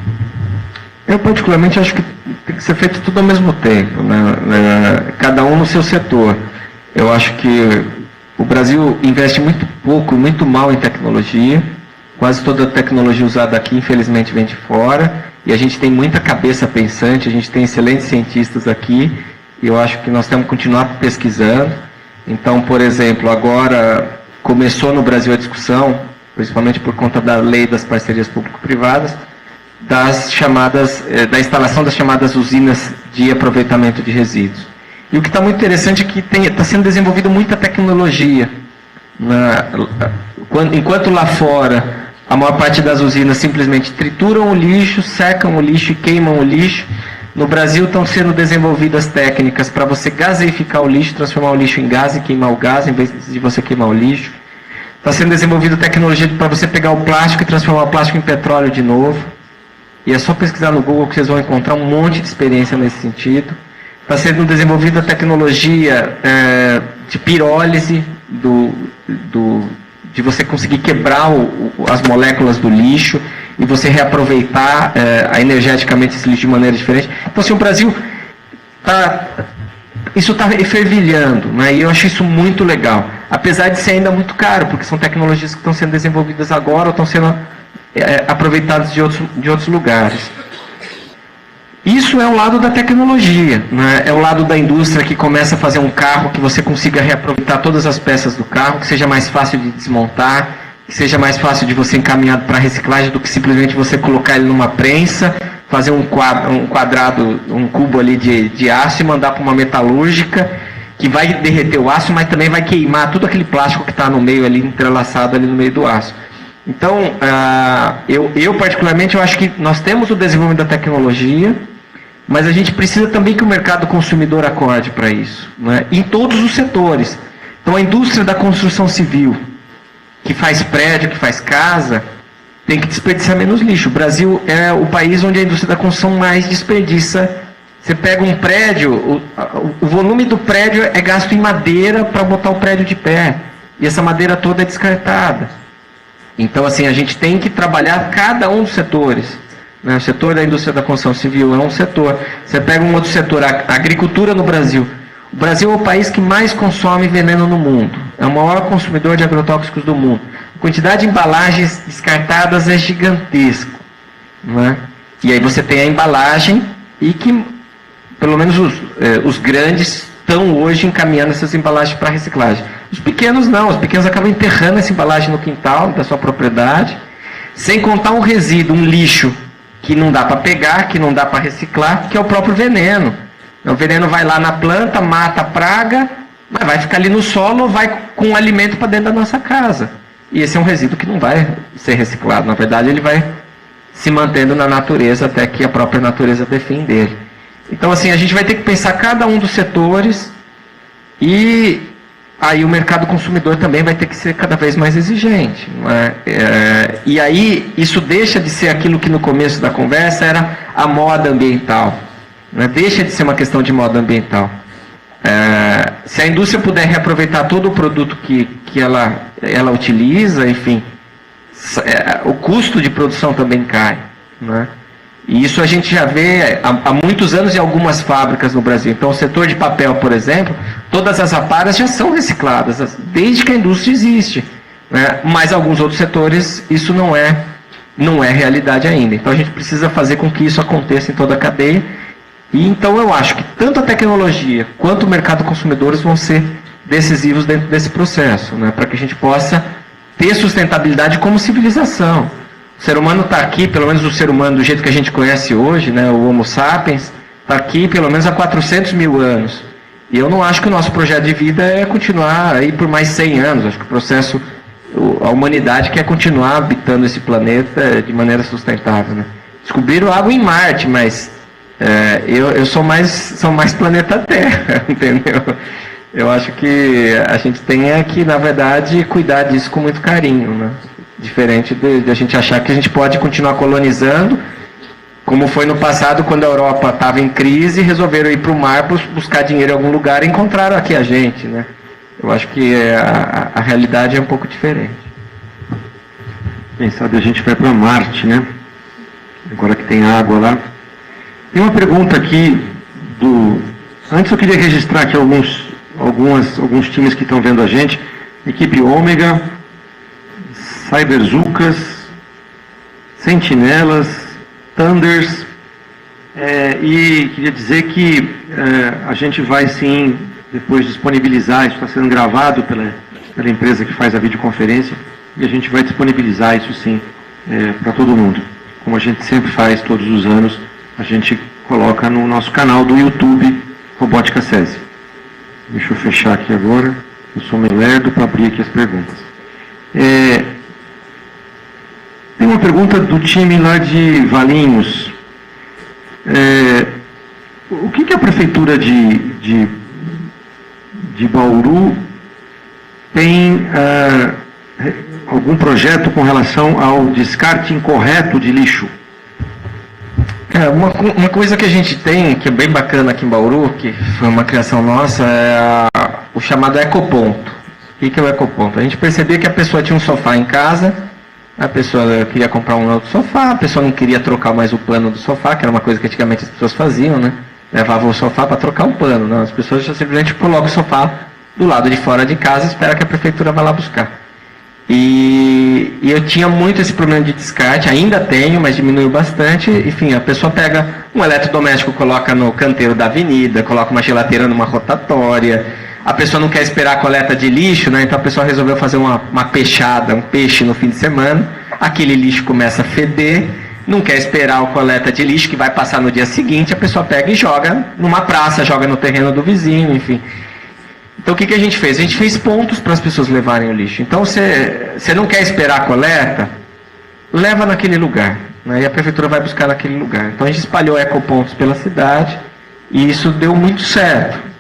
Eu, particularmente, acho que tem que ser feito tudo ao mesmo tempo, né? Cada um no seu setor. Eu acho que o Brasil investe muito pouco, muito mal em tecnologia. Quase toda a tecnologia usada aqui, infelizmente, vem de fora. E a gente tem muita cabeça pensante, a gente tem excelentes cientistas aqui. E eu acho que nós temos que continuar pesquisando. Então, por exemplo, agora começou no Brasil a discussão, principalmente por conta da lei das parcerias público-privadas, da instalação das chamadas usinas de aproveitamento de resíduos. E o que está muito interessante é que está sendo desenvolvida muita tecnologia. Enquanto lá fora a maior parte das usinas simplesmente trituram o lixo, secam o lixo e queimam o lixo, no Brasil estão sendo desenvolvidas técnicas para você gaseificar o lixo, transformar o lixo em gás e queimar o gás em vez de você queimar o lixo. Está sendo desenvolvida tecnologia para você pegar o plástico e transformar o plástico em petróleo de novo. E é só pesquisar no Google que vocês vão encontrar um monte de experiência nesse sentido. Está sendo desenvolvida a tecnologia de pirólise, de você conseguir quebrar as moléculas do lixo e você reaproveitar energeticamente esse lixo de maneira diferente. Então, assim, o Brasil isso está fervilhando, né? E eu acho isso muito legal. Apesar de ser ainda muito caro, porque são tecnologias que estão sendo desenvolvidas agora ou estão sendo aproveitadas de outros lugares. Isso é o lado da tecnologia, né? É o lado da indústria que começa a fazer um carro que você consiga reaproveitar todas as peças do carro, que seja mais fácil de desmontar, que seja mais fácil de você encaminhar para reciclagem do que simplesmente você colocar ele numa prensa, fazer um quadrado, um cubo ali de aço e mandar para uma metalúrgica, que vai derreter o aço, mas também vai queimar todo aquele plástico que está no meio ali, entrelaçado ali no meio do aço. Então, eu particularmente, eu acho que nós temos o desenvolvimento da tecnologia, mas a gente precisa também que o mercado consumidor acorde para isso, né? Em todos os setores. Então, a indústria da construção civil, que faz prédio, que faz casa, tem que desperdiçar menos lixo. O Brasil é o país onde a indústria da construção mais desperdiça. Você pega um prédio, o volume do prédio é gasto em madeira para botar o prédio de pé. E essa madeira toda é descartada. Então, assim, a gente tem que trabalhar cada um dos setores. Né? O setor da indústria da construção civil é um setor. Você pega um outro setor, a agricultura no Brasil. O Brasil é o país que mais consome veneno no mundo. É o maior consumidor de agrotóxicos do mundo. A quantidade de embalagens descartadas é gigantesca. Não é? E aí você tem a embalagem e que, pelo menos os grandes, estão hoje encaminhando essas embalagens para reciclagem. Os pequenos não, os pequenos acabam enterrando essa embalagem no quintal da sua propriedade, sem contar um resíduo, um lixo, que não dá para pegar, que não dá para reciclar, que é o próprio veneno. O veneno vai lá na planta, mata a praga, mas vai ficar ali no solo ou vai com o alimento para dentro da nossa casa. E esse é um resíduo que não vai ser reciclado. Na verdade, ele vai se mantendo na natureza até que a própria natureza define dele. Então, assim, a gente vai ter que pensar cada um dos setores e aí o mercado consumidor também vai ter que ser cada vez mais exigente. Não é? E aí isso deixa de ser aquilo que no começo da conversa era a moda ambiental. Não é? Deixa de ser uma questão de moda ambiental. Se a indústria puder reaproveitar todo o produto que ela utiliza, enfim, o custo de produção também cai. Não é? E isso a gente já vê há muitos anos em algumas fábricas no Brasil. Então, o setor de papel, por exemplo, todas as aparas já são recicladas, desde que a indústria existe. Né? Mas alguns outros setores, isso não é realidade ainda. Então, a gente precisa fazer com que isso aconteça em toda a cadeia. E então, eu acho que tanto a tecnologia quanto o mercado consumidores vão ser decisivos dentro desse processo, né? Para que a gente possa ter sustentabilidade como civilização. O ser humano está aqui, pelo menos o ser humano do jeito que a gente conhece hoje, né, o Homo sapiens, está aqui pelo menos há 400 mil anos. E eu não acho que o nosso projeto de vida é continuar aí por mais 100 anos. Acho que o processo, a humanidade quer continuar habitando esse planeta de maneira sustentável. Né? Descobriram água em Marte, mas eu sou mais planeta Terra, entendeu? Eu acho que a gente tem que, na verdade, cuidar disso com muito carinho, né? Diferente de a gente achar que a gente pode continuar colonizando Como foi no passado, quando a Europa estava em crise, resolveram ir para o mar buscar dinheiro em algum lugar e encontraram aqui a gente, né? Eu acho que a realidade é um pouco diferente. Quem sabe a gente vai para Marte, né? Agora que tem água lá. Tem uma pergunta aqui do... Antes eu queria registrar aqui alguns times que estão vendo a gente. Equipe Ômega, Cyberzucas, Sentinelas, Thunders, e queria dizer que a gente vai sim depois disponibilizar, isso está sendo gravado pela empresa que faz a videoconferência, e a gente vai disponibilizar isso sim para todo mundo. Como a gente sempre faz todos os anos, a gente coloca no nosso canal do YouTube Robótica SESI. Deixa eu fechar aqui agora, eu sou meio lerdo para abrir aqui as perguntas. Tem uma pergunta do time lá de Valinhos. O que a prefeitura de Bauru tem algum projeto com relação ao descarte incorreto de lixo? Uma coisa que a gente tem, que é bem bacana aqui em Bauru, que foi uma criação nossa, é o chamado ecoponto. O que é o ecoponto? A gente percebia que a pessoa tinha um sofá em casa, a pessoa queria comprar um outro sofá, a pessoa não queria trocar mais o pano do sofá, que era uma coisa que antigamente as pessoas faziam, né? Levavam o sofá para trocar o pano. Não, as pessoas já simplesmente colocam o sofá do lado de fora de casa e espera que a prefeitura vá lá buscar. E eu tinha muito esse problema de descarte, ainda tenho, mas diminuiu bastante. Enfim, a pessoa pega um eletrodoméstico, coloca no canteiro da avenida, coloca uma geladeira numa rotatória. A pessoa não quer esperar a coleta de lixo, né? Então a pessoa resolveu fazer uma peixada, um peixe no fim de semana. Aquele lixo começa a feder, não quer esperar a coleta de lixo que vai passar no dia seguinte, a pessoa pega e joga numa praça, joga no terreno do vizinho, enfim. Então o que a gente fez? A gente fez pontos para as pessoas levarem o lixo. Então você não quer esperar a coleta, leva naquele lugar, né? E a prefeitura vai buscar naquele lugar. Então a gente espalhou ecopontos pela cidade e isso deu muito certo.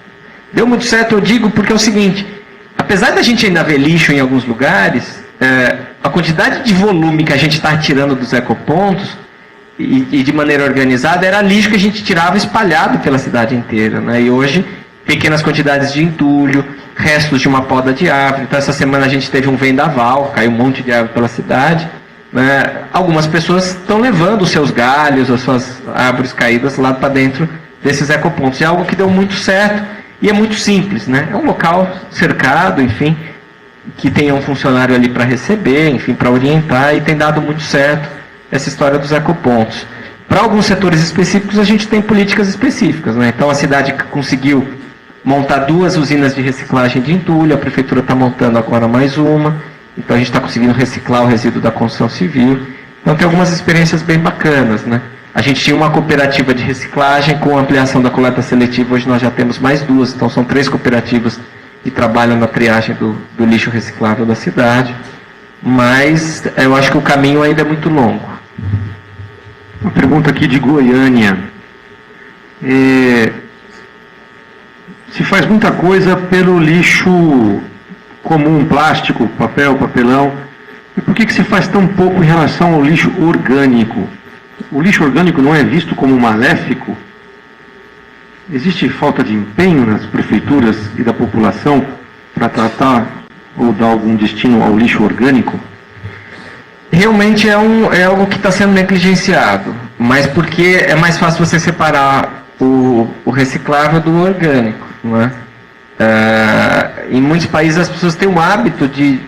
Deu muito certo, eu digo, porque é o seguinte, apesar da gente ainda ver lixo em alguns lugares, a quantidade de volume que a gente está tirando dos ecopontos e de maneira organizada era lixo que a gente tirava espalhado pela cidade inteira, né? E hoje pequenas quantidades de entulho, restos de uma poda de árvore. Então essa semana a gente teve um vendaval, caiu um monte de árvore pela cidade, né? Algumas pessoas estão levando os seus galhos, as suas árvores caídas lá para dentro desses ecopontos. É algo que deu muito certo e é muito simples, né? É um local cercado, enfim, que tenha um funcionário ali para receber, enfim, para orientar, e tem dado muito certo essa história dos ecopontos. Para alguns setores específicos a gente tem políticas específicas, né? Então a cidade conseguiu montar 2 usinas de reciclagem de entulho, a prefeitura está montando agora mais uma, então a gente está conseguindo reciclar o resíduo da construção civil. Então tem algumas experiências bem bacanas, né? A gente tinha uma cooperativa de reciclagem, com a ampliação da coleta seletiva, hoje nós já temos mais 2, então são 3 cooperativas que trabalham na triagem do lixo reciclável da cidade, mas eu acho que o caminho ainda é muito longo. Uma pergunta aqui de Goiânia. Se faz muita coisa pelo lixo comum, plástico, papel, papelão, e por que se faz tão pouco em relação ao lixo orgânico? O lixo orgânico não é visto como maléfico? Existe falta de empenho nas prefeituras e da população para tratar ou dar algum destino ao lixo orgânico? Realmente é algo que está sendo negligenciado, mas porque é mais fácil você separar o reciclável do orgânico, não é? Em muitos países as pessoas têm o hábito de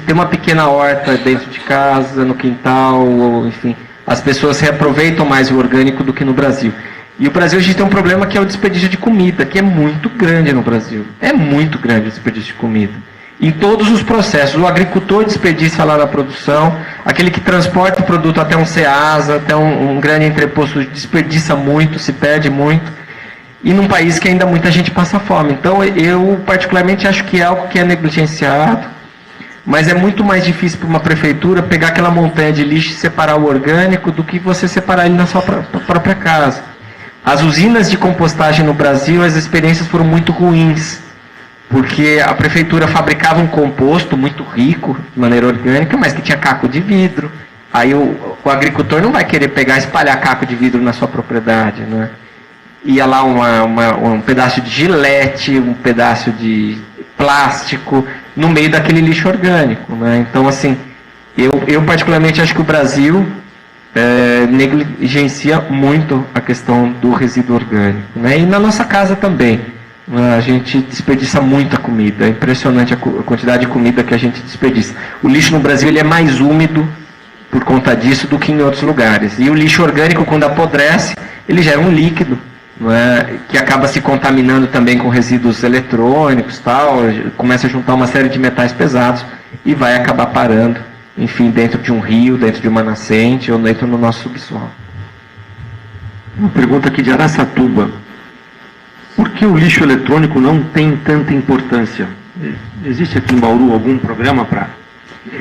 ter uma pequena horta dentro de casa, no quintal, ou, enfim, as pessoas reaproveitam mais o orgânico do que no Brasil. E o Brasil a gente tem um problema que é o desperdício de comida, que é muito grande no Brasil. É muito grande o desperdício de comida. Em todos os processos, o agricultor desperdiça lá na produção, aquele que transporta o produto até um Ceasa, até um grande entreposto, desperdiça muito, se perde muito, e num país que ainda muita gente passa fome. Então eu particularmente acho que é algo que é negligenciado, mas é muito mais difícil para uma prefeitura pegar aquela montanha de lixo e separar o orgânico do que você separar ele na sua própria casa. As usinas de compostagem no Brasil, as experiências foram muito ruins, porque a prefeitura fabricava um composto muito rico, de maneira orgânica, mas que tinha caco de vidro, Aí o agricultor não vai querer pegar e espalhar caco de vidro na sua propriedade, né? Ia lá um pedaço de gilete, um pedaço de plástico no meio daquele lixo orgânico, né? Então, assim, eu particularmente acho que o Brasil negligencia muito a questão do resíduo orgânico, né? E na nossa casa também, né? A gente desperdiça muita comida, é impressionante a quantidade de comida que a gente desperdiça. O lixo no Brasil ele é mais úmido por conta disso do que em outros lugares. E o lixo orgânico, quando apodrece, ele já é um líquido, não é? Que acaba se contaminando também com resíduos eletrônicos, tal, começa a juntar uma série de metais pesados e vai acabar parando, enfim, dentro de um rio, dentro de uma nascente ou dentro do nosso subsolo. Uma pergunta aqui de Araçatuba. Por que o lixo eletrônico não tem tanta importância? Existe aqui em Bauru algum programa para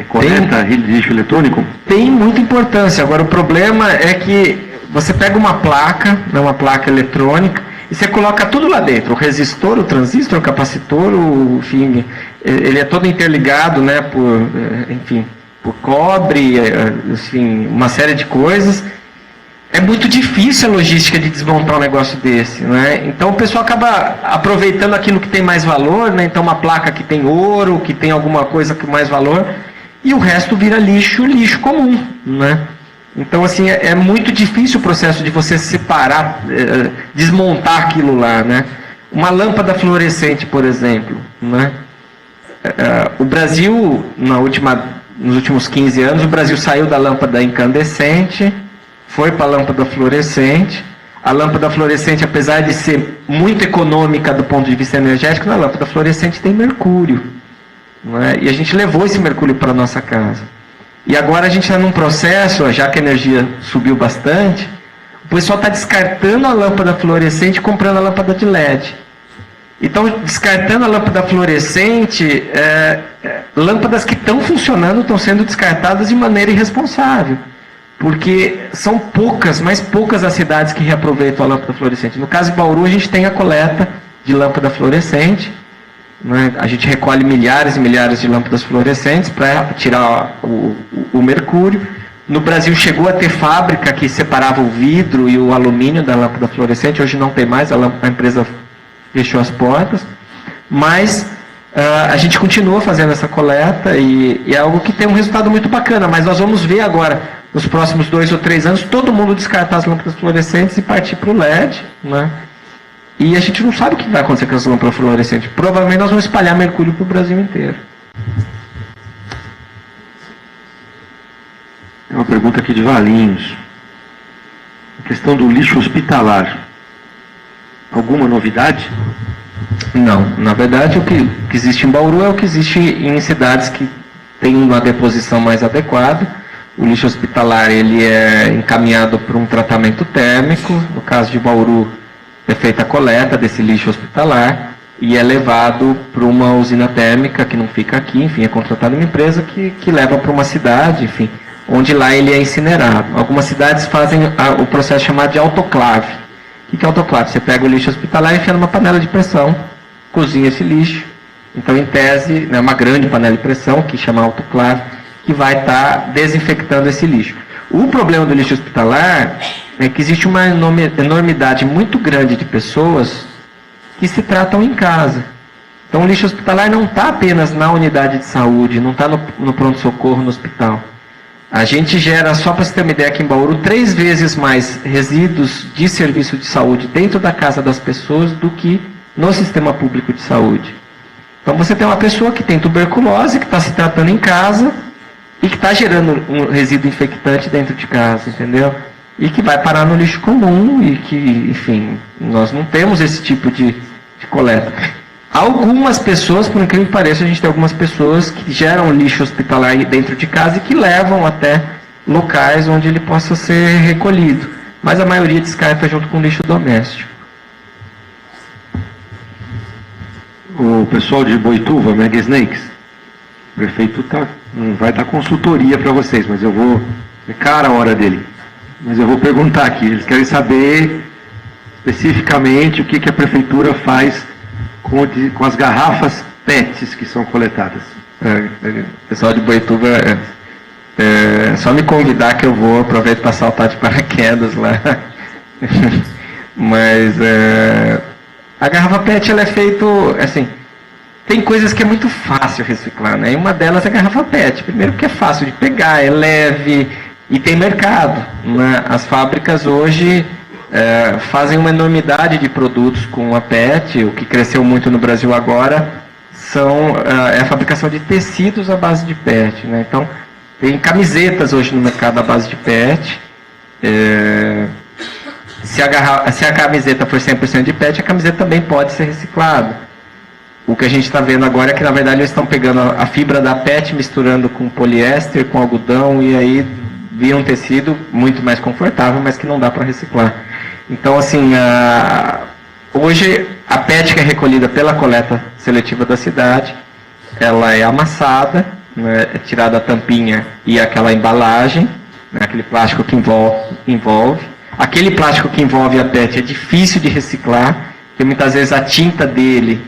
coleta de lixo eletrônico? Tem muita importância. Agora, o problema é que você pega uma placa eletrônica, e você coloca tudo lá dentro. O resistor, o transistor, o capacitor, enfim, ele é todo interligado, né, por cobre, enfim, uma série de coisas. É muito difícil a logística de desmontar um negócio desse, né? Então o pessoal acaba aproveitando aquilo que tem mais valor, né? Então uma placa que tem ouro, que tem alguma coisa com mais valor, e o resto vira lixo comum, né? Então, assim, é muito difícil o processo de você separar, desmontar aquilo lá, né? Uma lâmpada fluorescente, por exemplo, né? O Brasil, nos últimos 15 anos, o Brasil saiu da lâmpada incandescente, foi para a lâmpada fluorescente. A lâmpada fluorescente, apesar de ser muito econômica do ponto de vista energético, na lâmpada fluorescente tem mercúrio, né? E a gente levou esse mercúrio para a nossa casa. E agora a gente está num processo, já que a energia subiu bastante, o pessoal está descartando a lâmpada fluorescente e comprando a lâmpada de LED. Então, descartando a lâmpada fluorescente, lâmpadas que estão funcionando estão sendo descartadas de maneira irresponsável. Porque são poucas, mas poucas as cidades que reaproveitam a lâmpada fluorescente. No caso de Bauru, a gente tem a coleta de lâmpada fluorescente, né? A gente recolhe milhares e milhares de lâmpadas fluorescentes para tirar o mercúrio. No Brasil chegou a ter fábrica que separava o vidro e o alumínio da lâmpada fluorescente. Hoje não tem mais, a empresa fechou as portas. Mas a gente continua fazendo essa coleta e é algo que tem um resultado muito bacana. Mas nós vamos ver agora, nos próximos 2 ou 3 anos, todo mundo descartar as lâmpadas fluorescentes e partir para o LED, né? E a gente não sabe o que vai acontecer com as lâmpadas fluorescentes. Provavelmente nós vamos espalhar mercúrio para o Brasil inteiro. Tem uma pergunta aqui de Valinhos. A questão do lixo hospitalar. Alguma novidade? Não. Na verdade, o que existe em Bauru é o que existe em cidades que têm uma deposição mais adequada. O lixo hospitalar ele é encaminhado para um tratamento térmico. No caso de Bauru, é feita a coleta desse lixo hospitalar e é levado para uma usina térmica que não fica aqui, enfim, é contratada uma empresa que leva para uma cidade, enfim, onde lá ele é incinerado. Algumas cidades fazem o processo chamado de autoclave. O que é autoclave? Você pega o lixo hospitalar e enfia numa panela de pressão, cozinha esse lixo. Então, em tese, é uma grande panela de pressão, que chama autoclave, que vai estar desinfectando esse lixo. O problema do lixo hospitalar é que existe uma enormidade muito grande de pessoas que se tratam em casa. Então, o lixo hospitalar não está apenas na unidade de saúde, não está no pronto-socorro, no hospital. A gente gera, só para você ter uma ideia, aqui em Bauru, 3 vezes mais resíduos de serviço de saúde dentro da casa das pessoas do que no sistema público de saúde. Então, você tem uma pessoa que tem tuberculose, que está se tratando em casa e que está gerando um resíduo infectante dentro de casa, entendeu? E que vai parar no lixo comum e que, enfim, nós não temos esse tipo de coleta. Algumas pessoas, por incrível que pareça, a gente tem algumas pessoas que geram lixo hospitalar dentro de casa e que levam até locais onde ele possa ser recolhido. Mas a maioria descarta junto com lixo doméstico. O pessoal de Boituva, Mega Snakes, o prefeito vai dar consultoria para vocês, mas eu vou... É cara a hora dele. Mas eu vou perguntar aqui. Eles querem saber especificamente o que a prefeitura faz com as garrafas PETs que são coletadas. O pessoal de Boituva Só me convidar que eu vou, aproveito para saltar de paraquedas lá. Mas a garrafa PET ela é feita, assim, tem coisas que é muito fácil reciclar, né? E uma delas é a garrafa PET. Primeiro porque é fácil de pegar, é leve e tem mercado, né? As fábricas hoje fazem uma enormidade de produtos com a PET. O que cresceu muito no Brasil agora é a fabricação de tecidos à base de PET, né? Então, tem camisetas hoje no mercado à base de PET. Se a camiseta for 100% de PET, a camiseta também pode ser reciclada. O que a gente está vendo agora é que, na verdade, eles estão pegando a fibra da PET, misturando com poliéster, com algodão, e aí vira um tecido muito mais confortável, mas que não dá para reciclar. Então, assim, hoje a PET que é recolhida pela coleta seletiva da cidade, ela é amassada, né, é tirada a tampinha e aquela embalagem, né, aquele plástico que envolve. Aquele plástico que envolve a PET é difícil de reciclar, porque muitas vezes a tinta dele,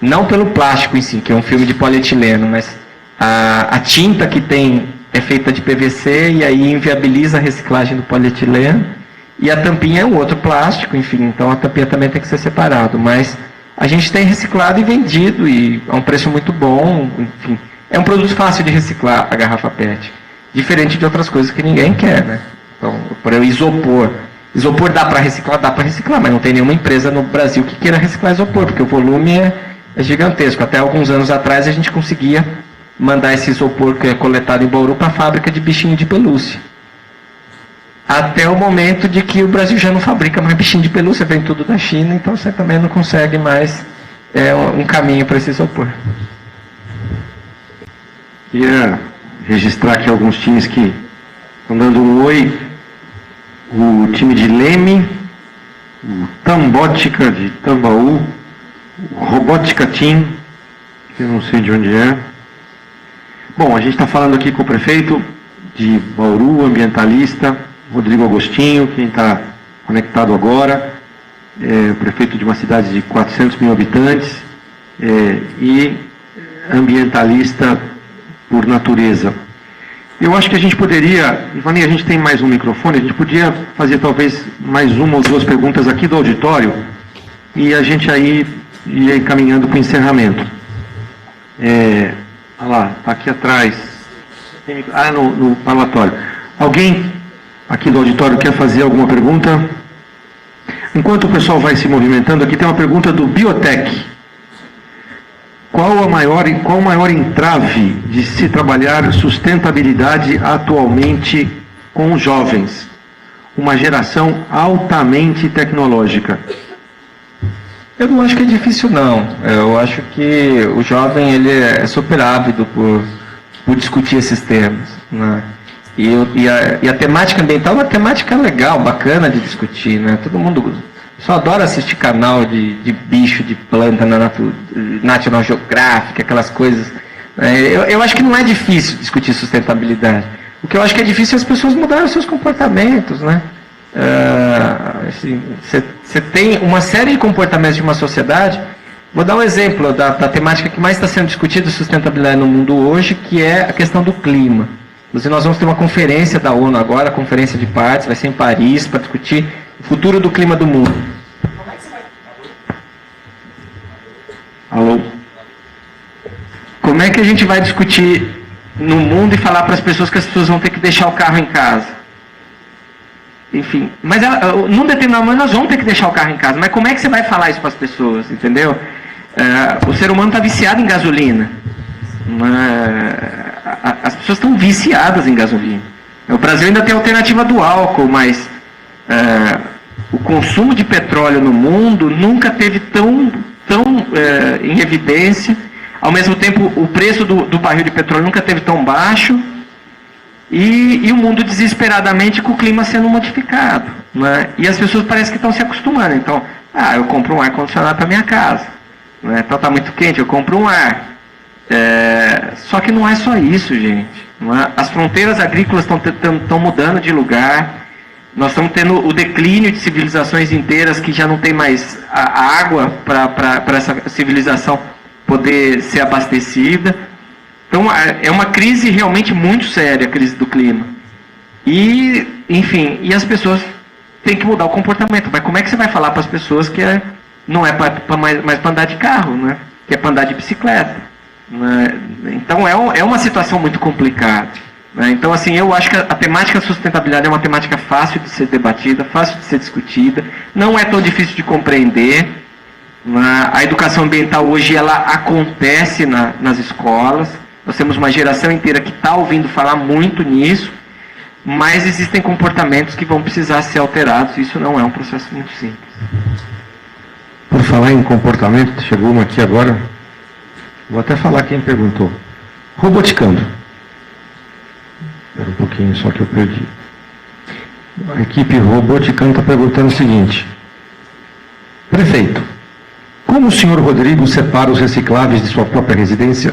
não pelo plástico em si, que é um filme de polietileno, mas a tinta que tem é feita de PVC e aí inviabiliza a reciclagem do polietileno. E a tampinha é um outro plástico, enfim, então a tampinha também tem que ser separado. Mas a gente tem reciclado e vendido e a um preço muito bom, enfim. É um produto fácil de reciclar, a garrafa PET. Diferente de outras coisas que ninguém quer, né? Então, por exemplo, isopor. Isopor dá para reciclar, mas não tem nenhuma empresa no Brasil que queira reciclar isopor, porque o volume é gigantesco. Até alguns anos atrás a gente conseguia mandar esse isopor que é coletado em Bauru para a fábrica de bichinho de pelúcia. Até o momento de que o Brasil já não fabrica mais bichinho de pelúcia, vem tudo da China, então você também não consegue mais um caminho para esse isopor. Queria registrar aqui alguns times que estão dando um oi. O time de Leme, o Tambótica de Tambaú, o Robótica Team, que eu não sei de onde é. Bom, a gente está falando aqui com o prefeito de Bauru, ambientalista, Rodrigo Agostinho, quem está conectado agora, o prefeito de uma cidade de 400 mil habitantes e ambientalista por natureza. Eu acho que a gente poderia, Ivani, a gente tem mais um microfone, a gente podia fazer talvez mais uma ou duas perguntas aqui do auditório e a gente aí ia encaminhando para o encerramento. Olha lá, está aqui atrás. No parlatório. Alguém aqui do auditório quer fazer alguma pergunta? Enquanto o pessoal vai se movimentando, aqui tem uma pergunta do Biotech. Qual o maior entrave de se trabalhar sustentabilidade atualmente com os jovens? Uma geração altamente tecnológica. Eu não acho que é difícil, não. Eu acho que o jovem ele é super ávido por discutir esses temas, né? E a temática ambiental é uma temática legal, bacana de discutir, né? Todo mundo só adora assistir canal de bicho, de planta na National Geographic, aquelas coisas. Eu acho que não é difícil discutir sustentabilidade. O que eu acho que é difícil é as pessoas mudarem os seus comportamentos, né? Você tem uma série de comportamentos de uma sociedade. Vou dar um exemplo da temática que mais está sendo discutida de sustentabilidade no mundo hoje, que é a questão do clima. Nós vamos ter uma conferência da ONU agora, a conferência de partes, vai ser em Paris, para discutir o futuro do clima do mundo. Alô? Como é que a gente vai discutir no mundo e falar para as pessoas que as pessoas vão ter que deixar o carro em casa? Enfim, mas num determinado momento nós vamos ter que deixar o carro em casa. Mas como é que você vai falar isso para as pessoas, entendeu? O ser humano está viciado em gasolina. As pessoas estão viciadas em gasolina. O Brasil ainda tem a alternativa do álcool, mas o consumo de petróleo no mundo nunca teve tão em evidência. Ao mesmo tempo, o preço do barril de petróleo nunca teve tão baixo. E o mundo desesperadamente com o clima sendo modificado, né? E as pessoas parecem que estão se acostumando. Então, eu compro um ar-condicionado para minha casa, né? Então está muito quente, eu compro um ar. Só que não é só isso, gente. Não é? As fronteiras agrícolas estão mudando de lugar. Nós estamos tendo o declínio de civilizações inteiras que já não tem mais a água para essa civilização poder ser abastecida. Então, é uma crise realmente muito séria, a crise do clima. E, enfim, e as pessoas têm que mudar o comportamento. Mas como é que você vai falar para as pessoas que não é mais para andar de carro, né? Que é para andar de bicicleta? Né? Então, é uma situação muito complicada. Né? Então, assim, eu acho que a temática da sustentabilidade é uma temática fácil de ser debatida, fácil de ser discutida, não é tão difícil de compreender. A educação ambiental hoje ela acontece nas escolas. Nós temos uma geração inteira que está ouvindo falar muito nisso, mas existem comportamentos que vão precisar ser alterados. Isso não é um processo muito simples. Por falar em comportamento, chegou uma aqui agora. Vou até falar quem perguntou. Roboticando. Espera um pouquinho só que eu perdi. A equipe Roboticando está perguntando o seguinte. Prefeito, como o senhor Rodrigo separa os recicláveis de sua própria residência?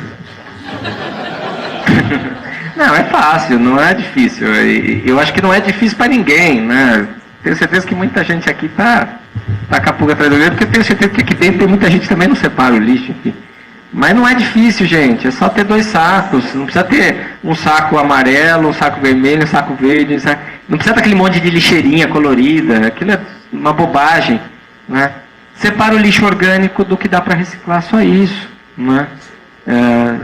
Não, é fácil, não é difícil. Eu acho que não é difícil para ninguém, né? Tenho certeza que muita gente aqui tá com a pulga atrás do dedo, porque eu tenho certeza que aqui dentro tem muita gente que também não separa o lixo, enfim. Mas não é difícil, gente. É só ter 2 sacos. Não precisa ter um saco amarelo, um saco vermelho, um saco verde. Não precisa ter aquele monte de lixeirinha colorida. Aquilo é uma bobagem, né? Separa o lixo orgânico do que dá para reciclar, só isso, né?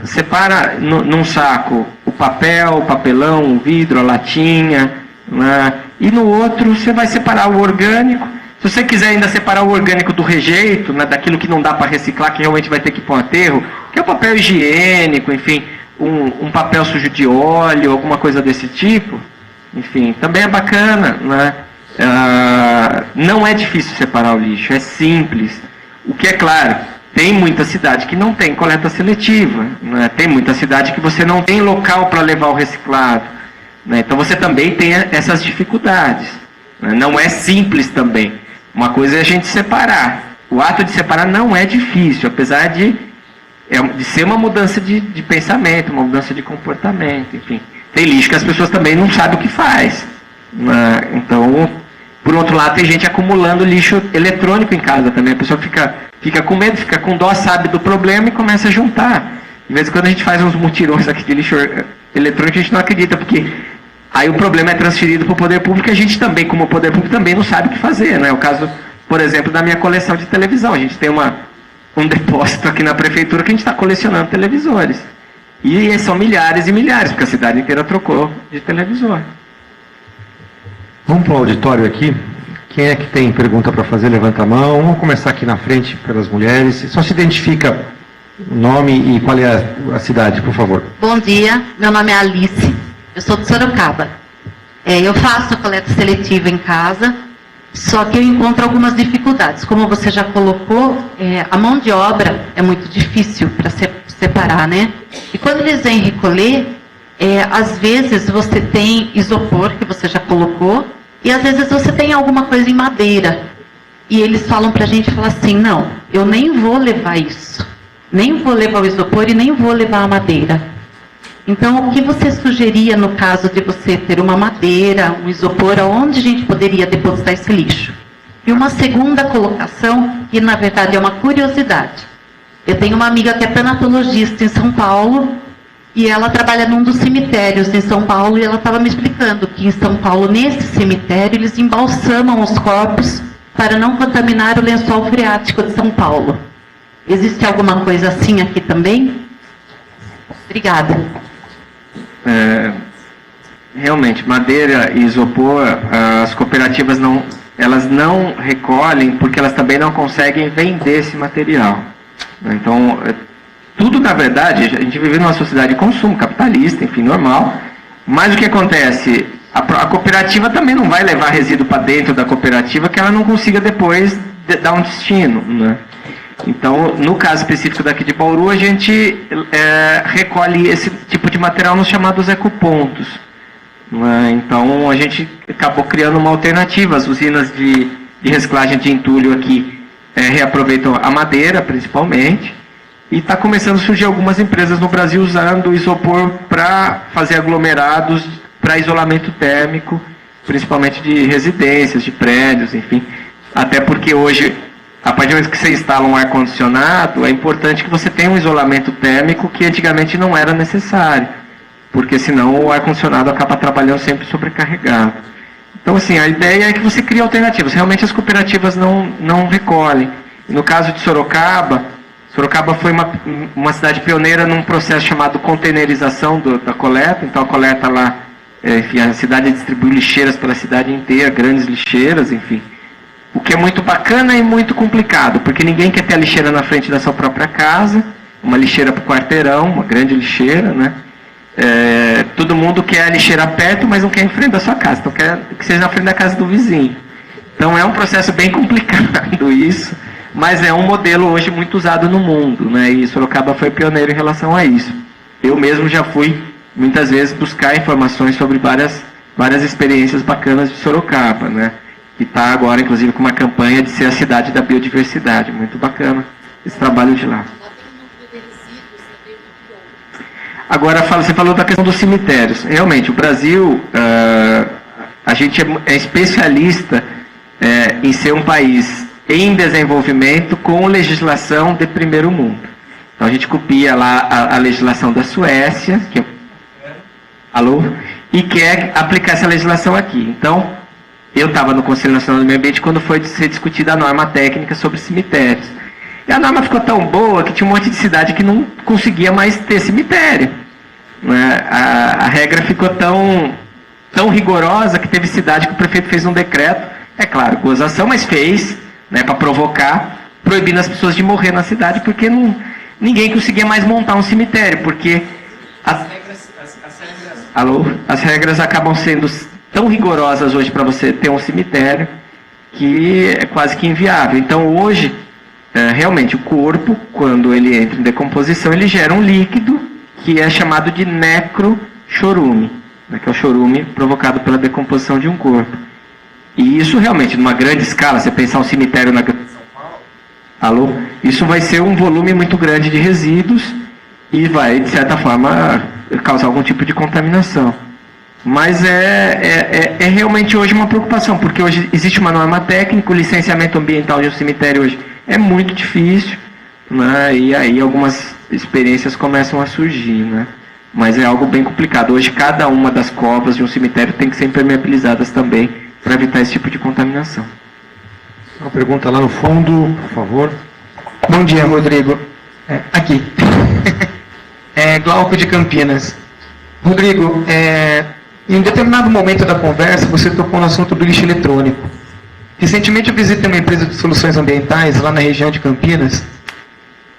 Separa num saco o papel, o papelão, o vidro, a latinha, né? E no outro você vai separar o orgânico. Se você quiser ainda separar o orgânico do rejeito, né, daquilo que não dá para reciclar, que realmente vai ter que ir para um aterro, que é o papel higiênico, enfim, um papel sujo de óleo, alguma coisa desse tipo, enfim, também é bacana, né? Não é difícil separar o lixo, é simples. O que é claro, tem muita cidade que não tem coleta seletiva, né? Tem muita cidade que você não tem local para levar o reciclado, né? Então você também tem essas dificuldades, né? Não é simples também. Uma coisa é a gente separar. O ato de separar não é difícil, apesar de ser uma mudança de pensamento, uma mudança de comportamento, enfim. Tem lixo que as pessoas também não sabem o que faz, né? Então, por outro lado, tem gente acumulando lixo eletrônico em casa também. A pessoa fica com medo, fica com dó, sabe do problema e começa a juntar. De vez em quando a gente faz uns mutirões aqui de lixo eletrônico, a gente não acredita, porque aí o problema é transferido para o poder público e a gente também, como poder público, também não sabe o que fazer, né? O caso, por exemplo, da minha coleção de televisão. A gente tem um depósito aqui na prefeitura que a gente está colecionando televisores. E são milhares e milhares, porque a cidade inteira trocou de televisor. Vamos para o auditório aqui. Quem é que tem pergunta para fazer? Levanta a mão. Vamos começar aqui na frente pelas mulheres. Só se identifica o nome e qual é a cidade, por favor. Bom dia, meu nome é Alice, eu sou de Sorocaba. Eu faço coleta seletiva em casa, só que eu encontro algumas dificuldades. Como você já colocou, a mão de obra é muito difícil para separar, né? E quando eles vêm recolher, às vezes você tem isopor, que você já colocou, e às vezes você tem alguma coisa em madeira. E eles falam pra gente, falam assim, não, eu nem vou levar isso. Nem vou levar o isopor e nem vou levar a madeira. Então, o que você sugeria no caso de você ter uma madeira, um isopor, aonde a gente poderia depositar esse lixo? E uma segunda colocação, que na verdade é uma curiosidade. Eu tenho uma amiga que é tanatologista em São Paulo, e ela trabalha num dos cemitérios em São Paulo, e ela estava me explicando que em São Paulo, nesse cemitério, eles embalsamam os corpos para não contaminar o lençol freático de São Paulo. Existe alguma coisa assim aqui também? Obrigada. Realmente, madeira e isopor, as cooperativas elas não recolhem porque elas também não conseguem vender esse material. Então, tudo na verdade, a gente vive numa sociedade de consumo capitalista, enfim, normal, mas o que acontece? A cooperativa também não vai levar resíduo para dentro da cooperativa que ela não consiga depois dar um destino, né? Então, no caso específico daqui de Bauru, a gente recolhe esse tipo de material nos chamados ecopontos. Então, a gente acabou criando uma alternativa. As usinas de reciclagem de entulho aqui reaproveitam a madeira, principalmente, e está começando a surgir algumas empresas no Brasil usando o isopor para fazer aglomerados para isolamento térmico, principalmente de residências, de prédios, enfim. Até porque hoje a partir do momento que você instala um ar-condicionado, é importante que você tenha um isolamento térmico que antigamente não era necessário, porque senão o ar-condicionado acaba trabalhando sempre sobrecarregado. Então, assim, a ideia é que você crie alternativas. Realmente as cooperativas não recolhem. No caso de Sorocaba, Sorocaba foi uma cidade pioneira num processo chamado containerização da coleta. Então, a coleta lá, enfim, a cidade distribui lixeiras pela cidade inteira, grandes lixeiras, enfim. O que é muito bacana e muito complicado, porque ninguém quer ter a lixeira na frente da sua própria casa, uma lixeira para o quarteirão, uma grande lixeira, né? Todo mundo quer a lixeira perto, mas não quer em frente da sua casa, então quer que seja na frente da casa do vizinho. Então é um processo bem complicado isso, mas é um modelo hoje muito usado no mundo, né? E Sorocaba foi pioneiro em relação a isso. Eu mesmo já fui muitas vezes buscar informações sobre várias experiências bacanas de Sorocaba, né? Que está agora, inclusive, com uma campanha de ser a cidade da biodiversidade. Muito bacana esse trabalho de lá. Agora, você falou da questão dos cemitérios. Realmente, o Brasil, a gente é especialista em ser um país em desenvolvimento com legislação de primeiro mundo. Então, a gente copia lá a legislação da Suécia, alô? E quer aplicar essa legislação aqui. Então, eu estava no Conselho Nacional do Meio Ambiente quando foi ser discutida a norma técnica sobre cemitérios. E a norma ficou tão boa que tinha um monte de cidade que não conseguia mais ter cemitério. Né? A regra ficou tão rigorosa que teve cidade que o prefeito fez um decreto, é claro, gozação, mas fez, né, para provocar, proibindo as pessoas de morrer na cidade, porque ninguém conseguia mais montar um cemitério, porque as regras acabam sendo tão rigorosas hoje para você ter um cemitério que é quase que inviável. Então hoje, realmente o corpo, quando ele entra em decomposição, ele gera um líquido que é chamado de necrochorume, né, que é o chorume provocado pela decomposição de um corpo. E isso realmente, numa grande escala, você pensar um cemitério na Grande São Paulo, alô, isso vai ser um volume muito grande de resíduos e vai, de certa forma, causar algum tipo de contaminação. Mas é realmente hoje uma preocupação, porque hoje existe uma norma técnica, o licenciamento ambiental de um cemitério hoje é muito difícil, né? E aí algumas experiências começam a surgir, né? Mas é algo bem complicado. Hoje cada uma das covas de um cemitério tem que ser impermeabilizadas também, para evitar esse tipo de contaminação. Uma pergunta lá no fundo, por favor. Bom dia, Rodrigo. Aqui. Glauco de Campinas. Rodrigo, em um determinado momento da conversa, você tocou no assunto do lixo eletrônico. Recentemente eu visitei uma empresa de soluções ambientais lá na região de Campinas,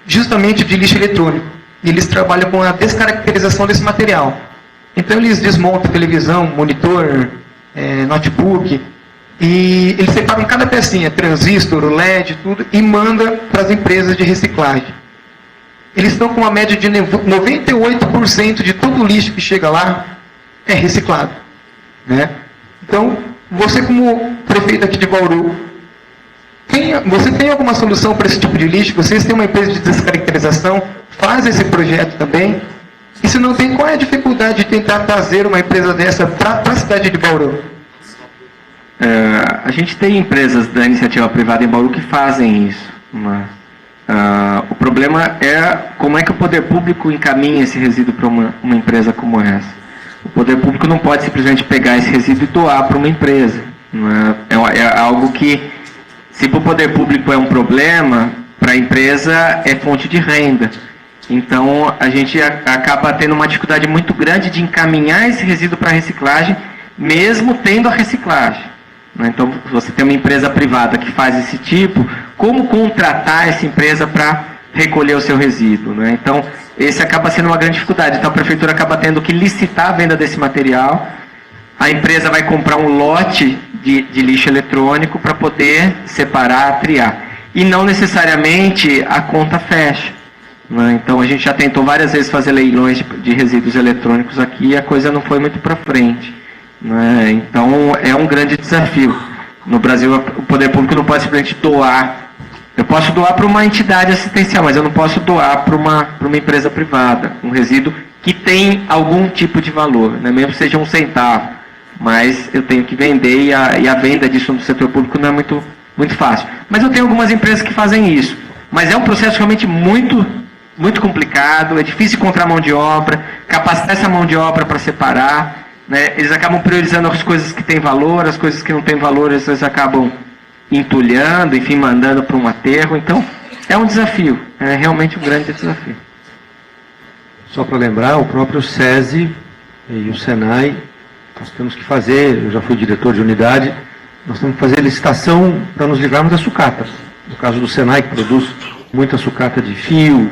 justamente de lixo eletrônico. E eles trabalham com a descaracterização desse material. Então eles desmontam televisão, monitor, notebook, e eles separam cada pecinha, transistor, LED, tudo, e mandam para as empresas de reciclagem. Eles estão com uma média de 98% de todo o lixo que chega lá é reciclado, né? Então, você como prefeito aqui de Bauru, você tem alguma solução para esse tipo de lixo? Vocês têm uma empresa de descaracterização? Faz esse projeto também? E se não tem, qual é a dificuldade de tentar trazer uma empresa dessa para a cidade de Bauru? A gente tem empresas da iniciativa privada em Bauru que fazem isso. O problema é como é que o poder público encaminha esse resíduo para uma empresa como essa. O poder público não pode simplesmente pegar esse resíduo e doar para uma empresa. É algo que, se para o poder público é um problema, para a empresa é fonte de renda. Então, a gente acaba tendo uma dificuldade muito grande de encaminhar esse resíduo para a reciclagem, mesmo tendo a reciclagem. Então, se você tem uma empresa privada que faz esse tipo, como contratar essa empresa para recolher o seu resíduo? Então, esse acaba sendo uma grande dificuldade. Então, a prefeitura acaba tendo que licitar a venda desse material, a empresa vai comprar um lote de lixo eletrônico para poder separar, triar. E não necessariamente a conta fecha. Então, a gente já tentou várias vezes fazer leilões de resíduos eletrônicos aqui e a coisa não foi muito para frente. Então, é um grande desafio. No Brasil, o poder público não pode simplesmente doar. Eu posso doar para uma entidade assistencial, mas eu não posso doar para uma empresa privada, um resíduo que tem algum tipo de valor, mesmo que seja 1 centavo. Mas eu tenho que vender e a venda disso no setor público não é muito muito fácil. Mas eu tenho algumas empresas que fazem isso. Mas é um processo realmente muito complicado, é difícil encontrar mão de obra, capacitar essa mão de obra para separar, né? Eles acabam priorizando as coisas que têm valor, as coisas que não têm valor, eles acabam entulhando, enfim, mandando para um aterro. Então, é um desafio, é realmente um grande desafio. Só para lembrar, o próprio SESI e o SENAI, nós temos que fazer, eu já fui diretor de unidade, nós temos que fazer licitação para nos livrarmos das sucatas. No caso do SENAI, que produz muita sucata de fio,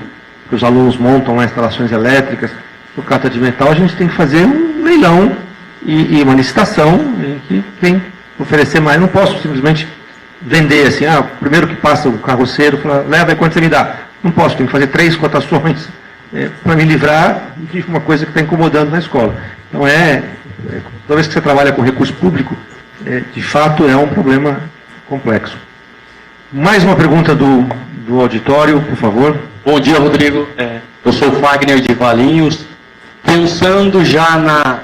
que os alunos montam lá instalações elétricas, sucata de metal, a gente tem que fazer um leilão e uma licitação em que tem que oferecer mais. Não posso simplesmente vender assim, o primeiro que passa o carroceiro, fala, leva aí quanto você me dá. Não posso, tenho que fazer 3 cotações para me livrar de uma coisa que está incomodando na escola. Então toda vez que você trabalha com recurso público, de fato é um problema complexo. Mais uma pergunta do auditório, por favor. Bom dia, Rodrigo. Eu sou o Fagner de Valinhos. Pensando já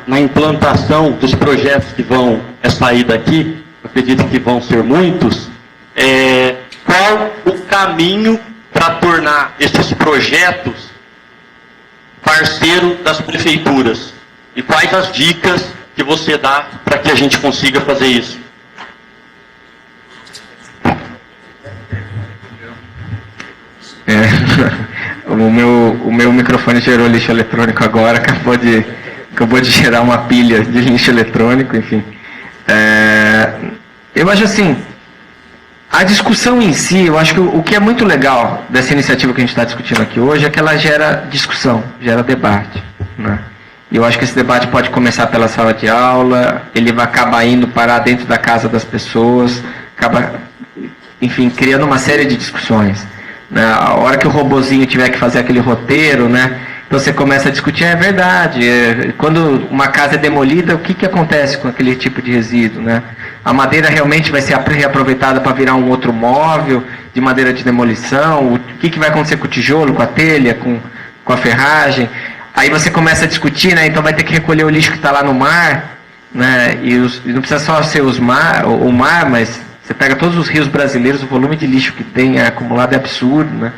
na implantação dos projetos que vão sair daqui, acredito que vão ser muitos, qual o caminho para tornar esses projetos parceiro das prefeituras? E quais as dicas que você dá para que a gente consiga fazer isso? O meu microfone gerou lixo eletrônico agora, acabou de gerar uma pilha de lixo eletrônico, enfim. Eu acho assim, a discussão em si, eu acho que o que é muito legal dessa iniciativa que a gente está discutindo aqui hoje é que ela gera discussão, gera debate, né? E eu acho que esse debate pode começar pela sala de aula, ele vai acabar indo parar dentro da casa das pessoas, acaba, enfim, criando uma série de discussões. A hora que o robozinho tiver que fazer aquele roteiro, né? Então você começa a discutir, é verdade, quando uma casa é demolida, o que acontece com aquele tipo de resíduo, né? A madeira realmente vai ser reaproveitada para virar um outro móvel de madeira de demolição, o que vai acontecer com o tijolo, com a telha, com a ferragem. Aí você começa a discutir, né? Então vai ter que recolher o lixo que está lá no mar, né? E não precisa só ser o mar, mas você pega todos os rios brasileiros, o volume de lixo que tem acumulado é absurdo, né?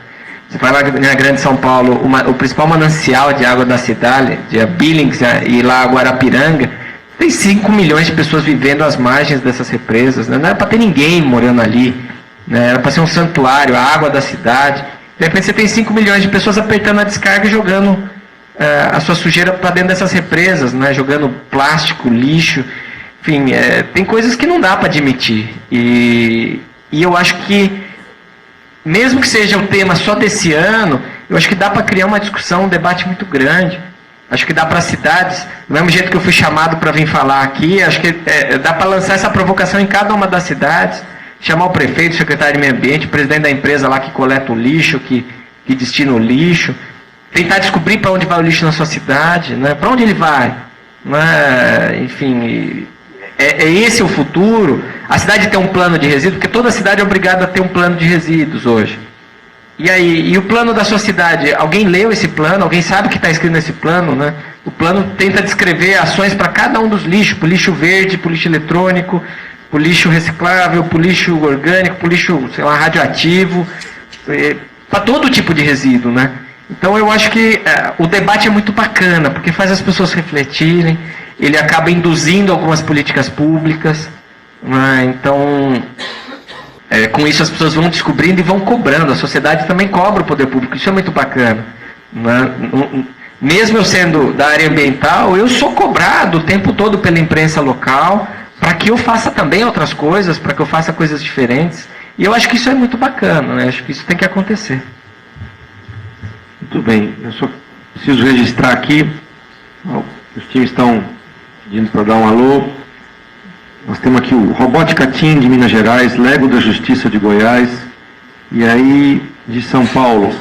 Você vai lá na Grande São Paulo, o principal manancial de água da cidade, de Billings e lá Guarapiranga, tem 5 milhões de pessoas vivendo às margens dessas represas, né? Não era para ter ninguém morando ali, né? Era para ser um santuário, a água da cidade. De repente você tem 5 milhões de pessoas apertando a descarga e jogando a sua sujeira para dentro dessas represas, né? Jogando plástico, lixo. Enfim, tem coisas que não dá para admitir. E eu acho que, mesmo que seja um tema só desse ano, eu acho que dá para criar uma discussão, um debate muito grande. Acho que dá para as cidades, do mesmo jeito que eu fui chamado para vir falar aqui, acho que dá para lançar essa provocação em cada uma das cidades, chamar o prefeito, o secretário de meio ambiente, o presidente da empresa lá que coleta o lixo, que destina o lixo, tentar descobrir para onde vai o lixo na sua cidade, né? Para onde ele vai, né? Enfim, esse o futuro. A cidade tem um plano de resíduos, porque toda cidade é obrigada a ter um plano de resíduos hoje. E o plano da sua cidade, alguém leu esse plano? Alguém sabe o que está escrito nesse plano, né? O plano tenta descrever ações para cada um dos lixos, para o lixo verde, para o lixo eletrônico, para o lixo reciclável, para o lixo orgânico, para o lixo, sei lá, radioativo, para todo tipo de resíduo, né? Então eu acho que o debate é muito bacana, porque faz as pessoas refletirem, ele acaba induzindo algumas políticas públicas, né? Então, com isso as pessoas vão descobrindo e vão cobrando, a sociedade também cobra o poder público, isso é muito bacana, né? Mesmo eu sendo da área ambiental, eu sou cobrado o tempo todo pela imprensa local, para que eu faça também outras coisas, para que eu faça coisas diferentes, e eu acho que isso é muito bacana, né? Acho que isso tem que acontecer. Muito bem, eu só preciso registrar aqui, os times estão pedindo para dar um alô. Nós temos aqui o Robótica Team de Minas Gerais, Lego da Justiça de Goiás, e aí de São Paulo,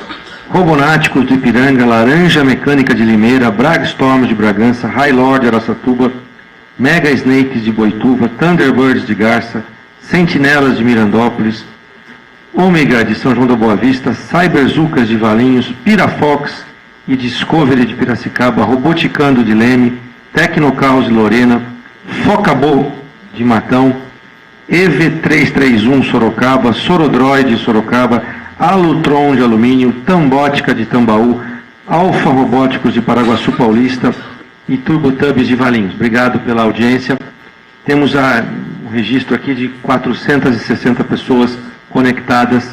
Robonáticos de Ipiranga, Laranja Mecânica de Limeira, Braga Storms de Bragança, High Lord de Araçatuba, Mega Snakes de Boituva, Thunderbirds de Garça, Sentinelas de Mirandópolis, Ômega de São João da Boa Vista, Cyberzucas de Valinhos, Pirafox e Discovery de Piracicaba, Roboticando de Leme, Tecnocaos de Lorena, Focabol de Matão, EV331 Sorocaba, Sorodroid Sorocaba, Alutron de Alumínio, Tambótica de Tambaú, Alfa Robóticos de Paraguaçu Paulista e Turbotubs de Valinhos. Obrigado pela audiência. Temos um registro aqui de 460 pessoas conectadas,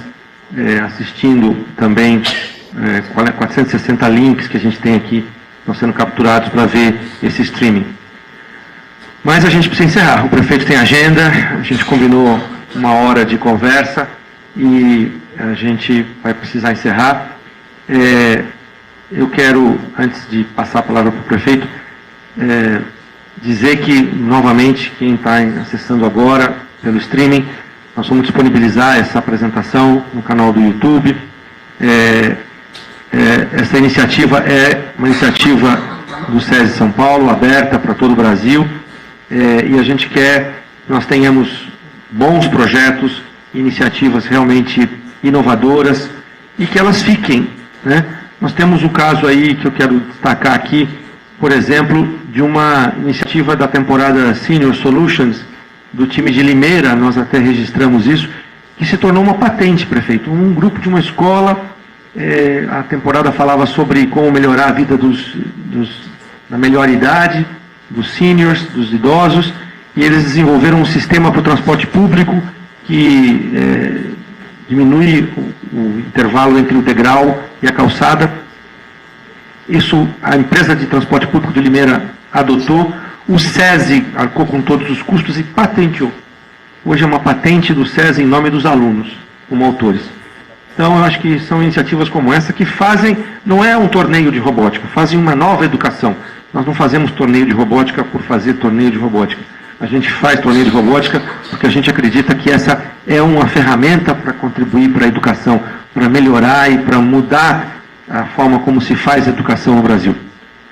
assistindo também, 460 links que a gente tem aqui, estão sendo capturados para ver esse streaming. Mas a gente precisa encerrar. O prefeito tem agenda, a gente combinou 1 hora de conversa e a gente vai precisar encerrar. Eu quero, antes de passar a palavra para o prefeito, dizer que, novamente, quem está acessando agora pelo streaming, nós vamos disponibilizar essa apresentação no canal do YouTube. Essa iniciativa é uma iniciativa do SESI São Paulo, aberta para todo o Brasil, e a gente quer que nós tenhamos bons projetos, iniciativas realmente inovadoras e que elas fiquem, né? Nós temos um caso aí que eu quero destacar aqui, por exemplo, de uma iniciativa da temporada Senior Solutions, do time de Limeira, nós até registramos isso, que se tornou uma patente, prefeito. Um grupo de uma escola, a temporada falava sobre como melhorar a vida da melhor idade, dos seniors, dos idosos, e eles desenvolveram um sistema para o transporte público que diminui o intervalo entre o degrau e a calçada. Isso a empresa de transporte público de Limeira adotou, o SESI arcou com todos os custos e patenteou. Hoje é uma patente do SESI em nome dos alunos, como autores. Então eu acho que são iniciativas como essa que fazem, não é um torneio de robótica, fazem uma nova educação. Nós não fazemos torneio de robótica por fazer torneio de robótica. A gente faz torneio de robótica porque a gente acredita que essa é uma ferramenta para contribuir para a educação, para melhorar e para mudar a forma como se faz educação no Brasil.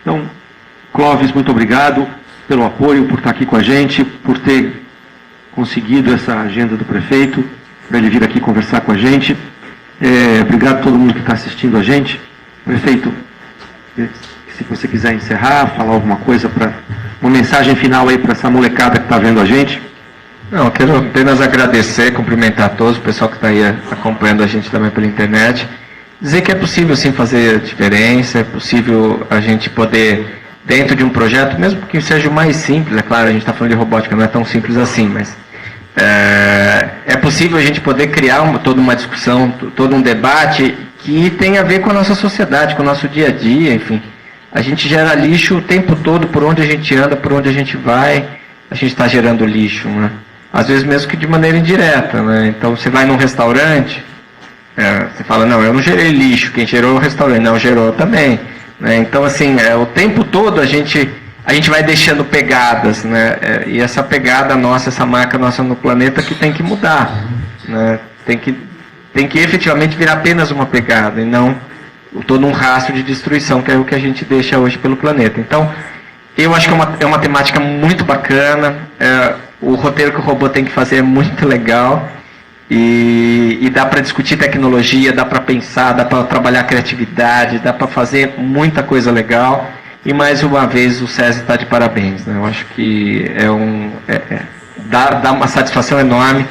Então, Clóvis, muito obrigado pelo apoio, por estar aqui com a gente, por ter conseguido essa agenda do prefeito, para ele vir aqui conversar com a gente. Obrigado a todo mundo que está assistindo a gente. Prefeito, se você quiser encerrar, falar alguma coisa, uma mensagem final aí para essa molecada que está vendo a gente. Não, eu quero apenas agradecer, cumprimentar a todos, o pessoal que está aí acompanhando a gente também pela internet. Dizer que é possível sim fazer diferença, é possível a gente poder, dentro de um projeto, mesmo que seja o mais simples, é claro, a gente está falando de robótica, não é tão simples assim, mas é possível a gente poder criar toda uma discussão, todo um debate que tem a ver com a nossa sociedade, com o nosso dia a dia, enfim. A gente gera lixo o tempo todo, por onde a gente anda, por onde a gente vai, a gente está gerando lixo, né? Às vezes mesmo que de maneira indireta, né? Então você vai num restaurante, você fala, não, eu não gerei lixo, quem gerou é o restaurante, não, gerou também, né? Então assim, o tempo todo a gente vai deixando pegadas, né? E essa pegada nossa, essa marca nossa no planeta que tem que mudar, né? Tem que efetivamente virar apenas uma pegada e não todo um rastro de destruição, que é o que a gente deixa hoje pelo planeta. Então, eu acho que é uma temática muito bacana, o roteiro que o robô tem que fazer é muito legal, e dá para discutir tecnologia, dá para pensar, dá para trabalhar criatividade, dá para fazer muita coisa legal, e mais uma vez o SESI está de parabéns, né? Eu acho que dá uma satisfação enorme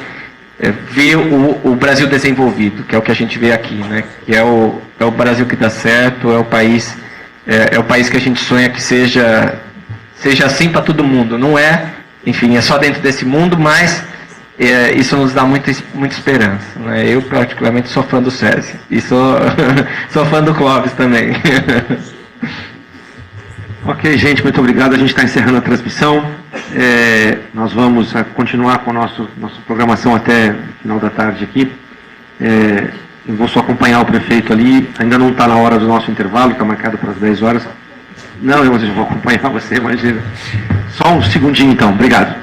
ver o Brasil desenvolvido, que é o que a gente vê aqui, né? Que é o Brasil que dá certo, é o país que a gente sonha que seja assim para todo mundo. Não é, enfim, é só dentro desse mundo, mas isso nos dá muita esperança, né? Eu particularmente sou fã do SESI e sou fã do Clóvis também. Ok, gente, muito obrigado. A gente está encerrando a transmissão. Nós vamos continuar com a nossa programação até o final da tarde aqui. Eu vou só acompanhar o prefeito ali. Ainda não está na hora do nosso intervalo, está marcado para as 10 horas. Não, eu vou acompanhar você, imagina. Só um segundinho então. Obrigado.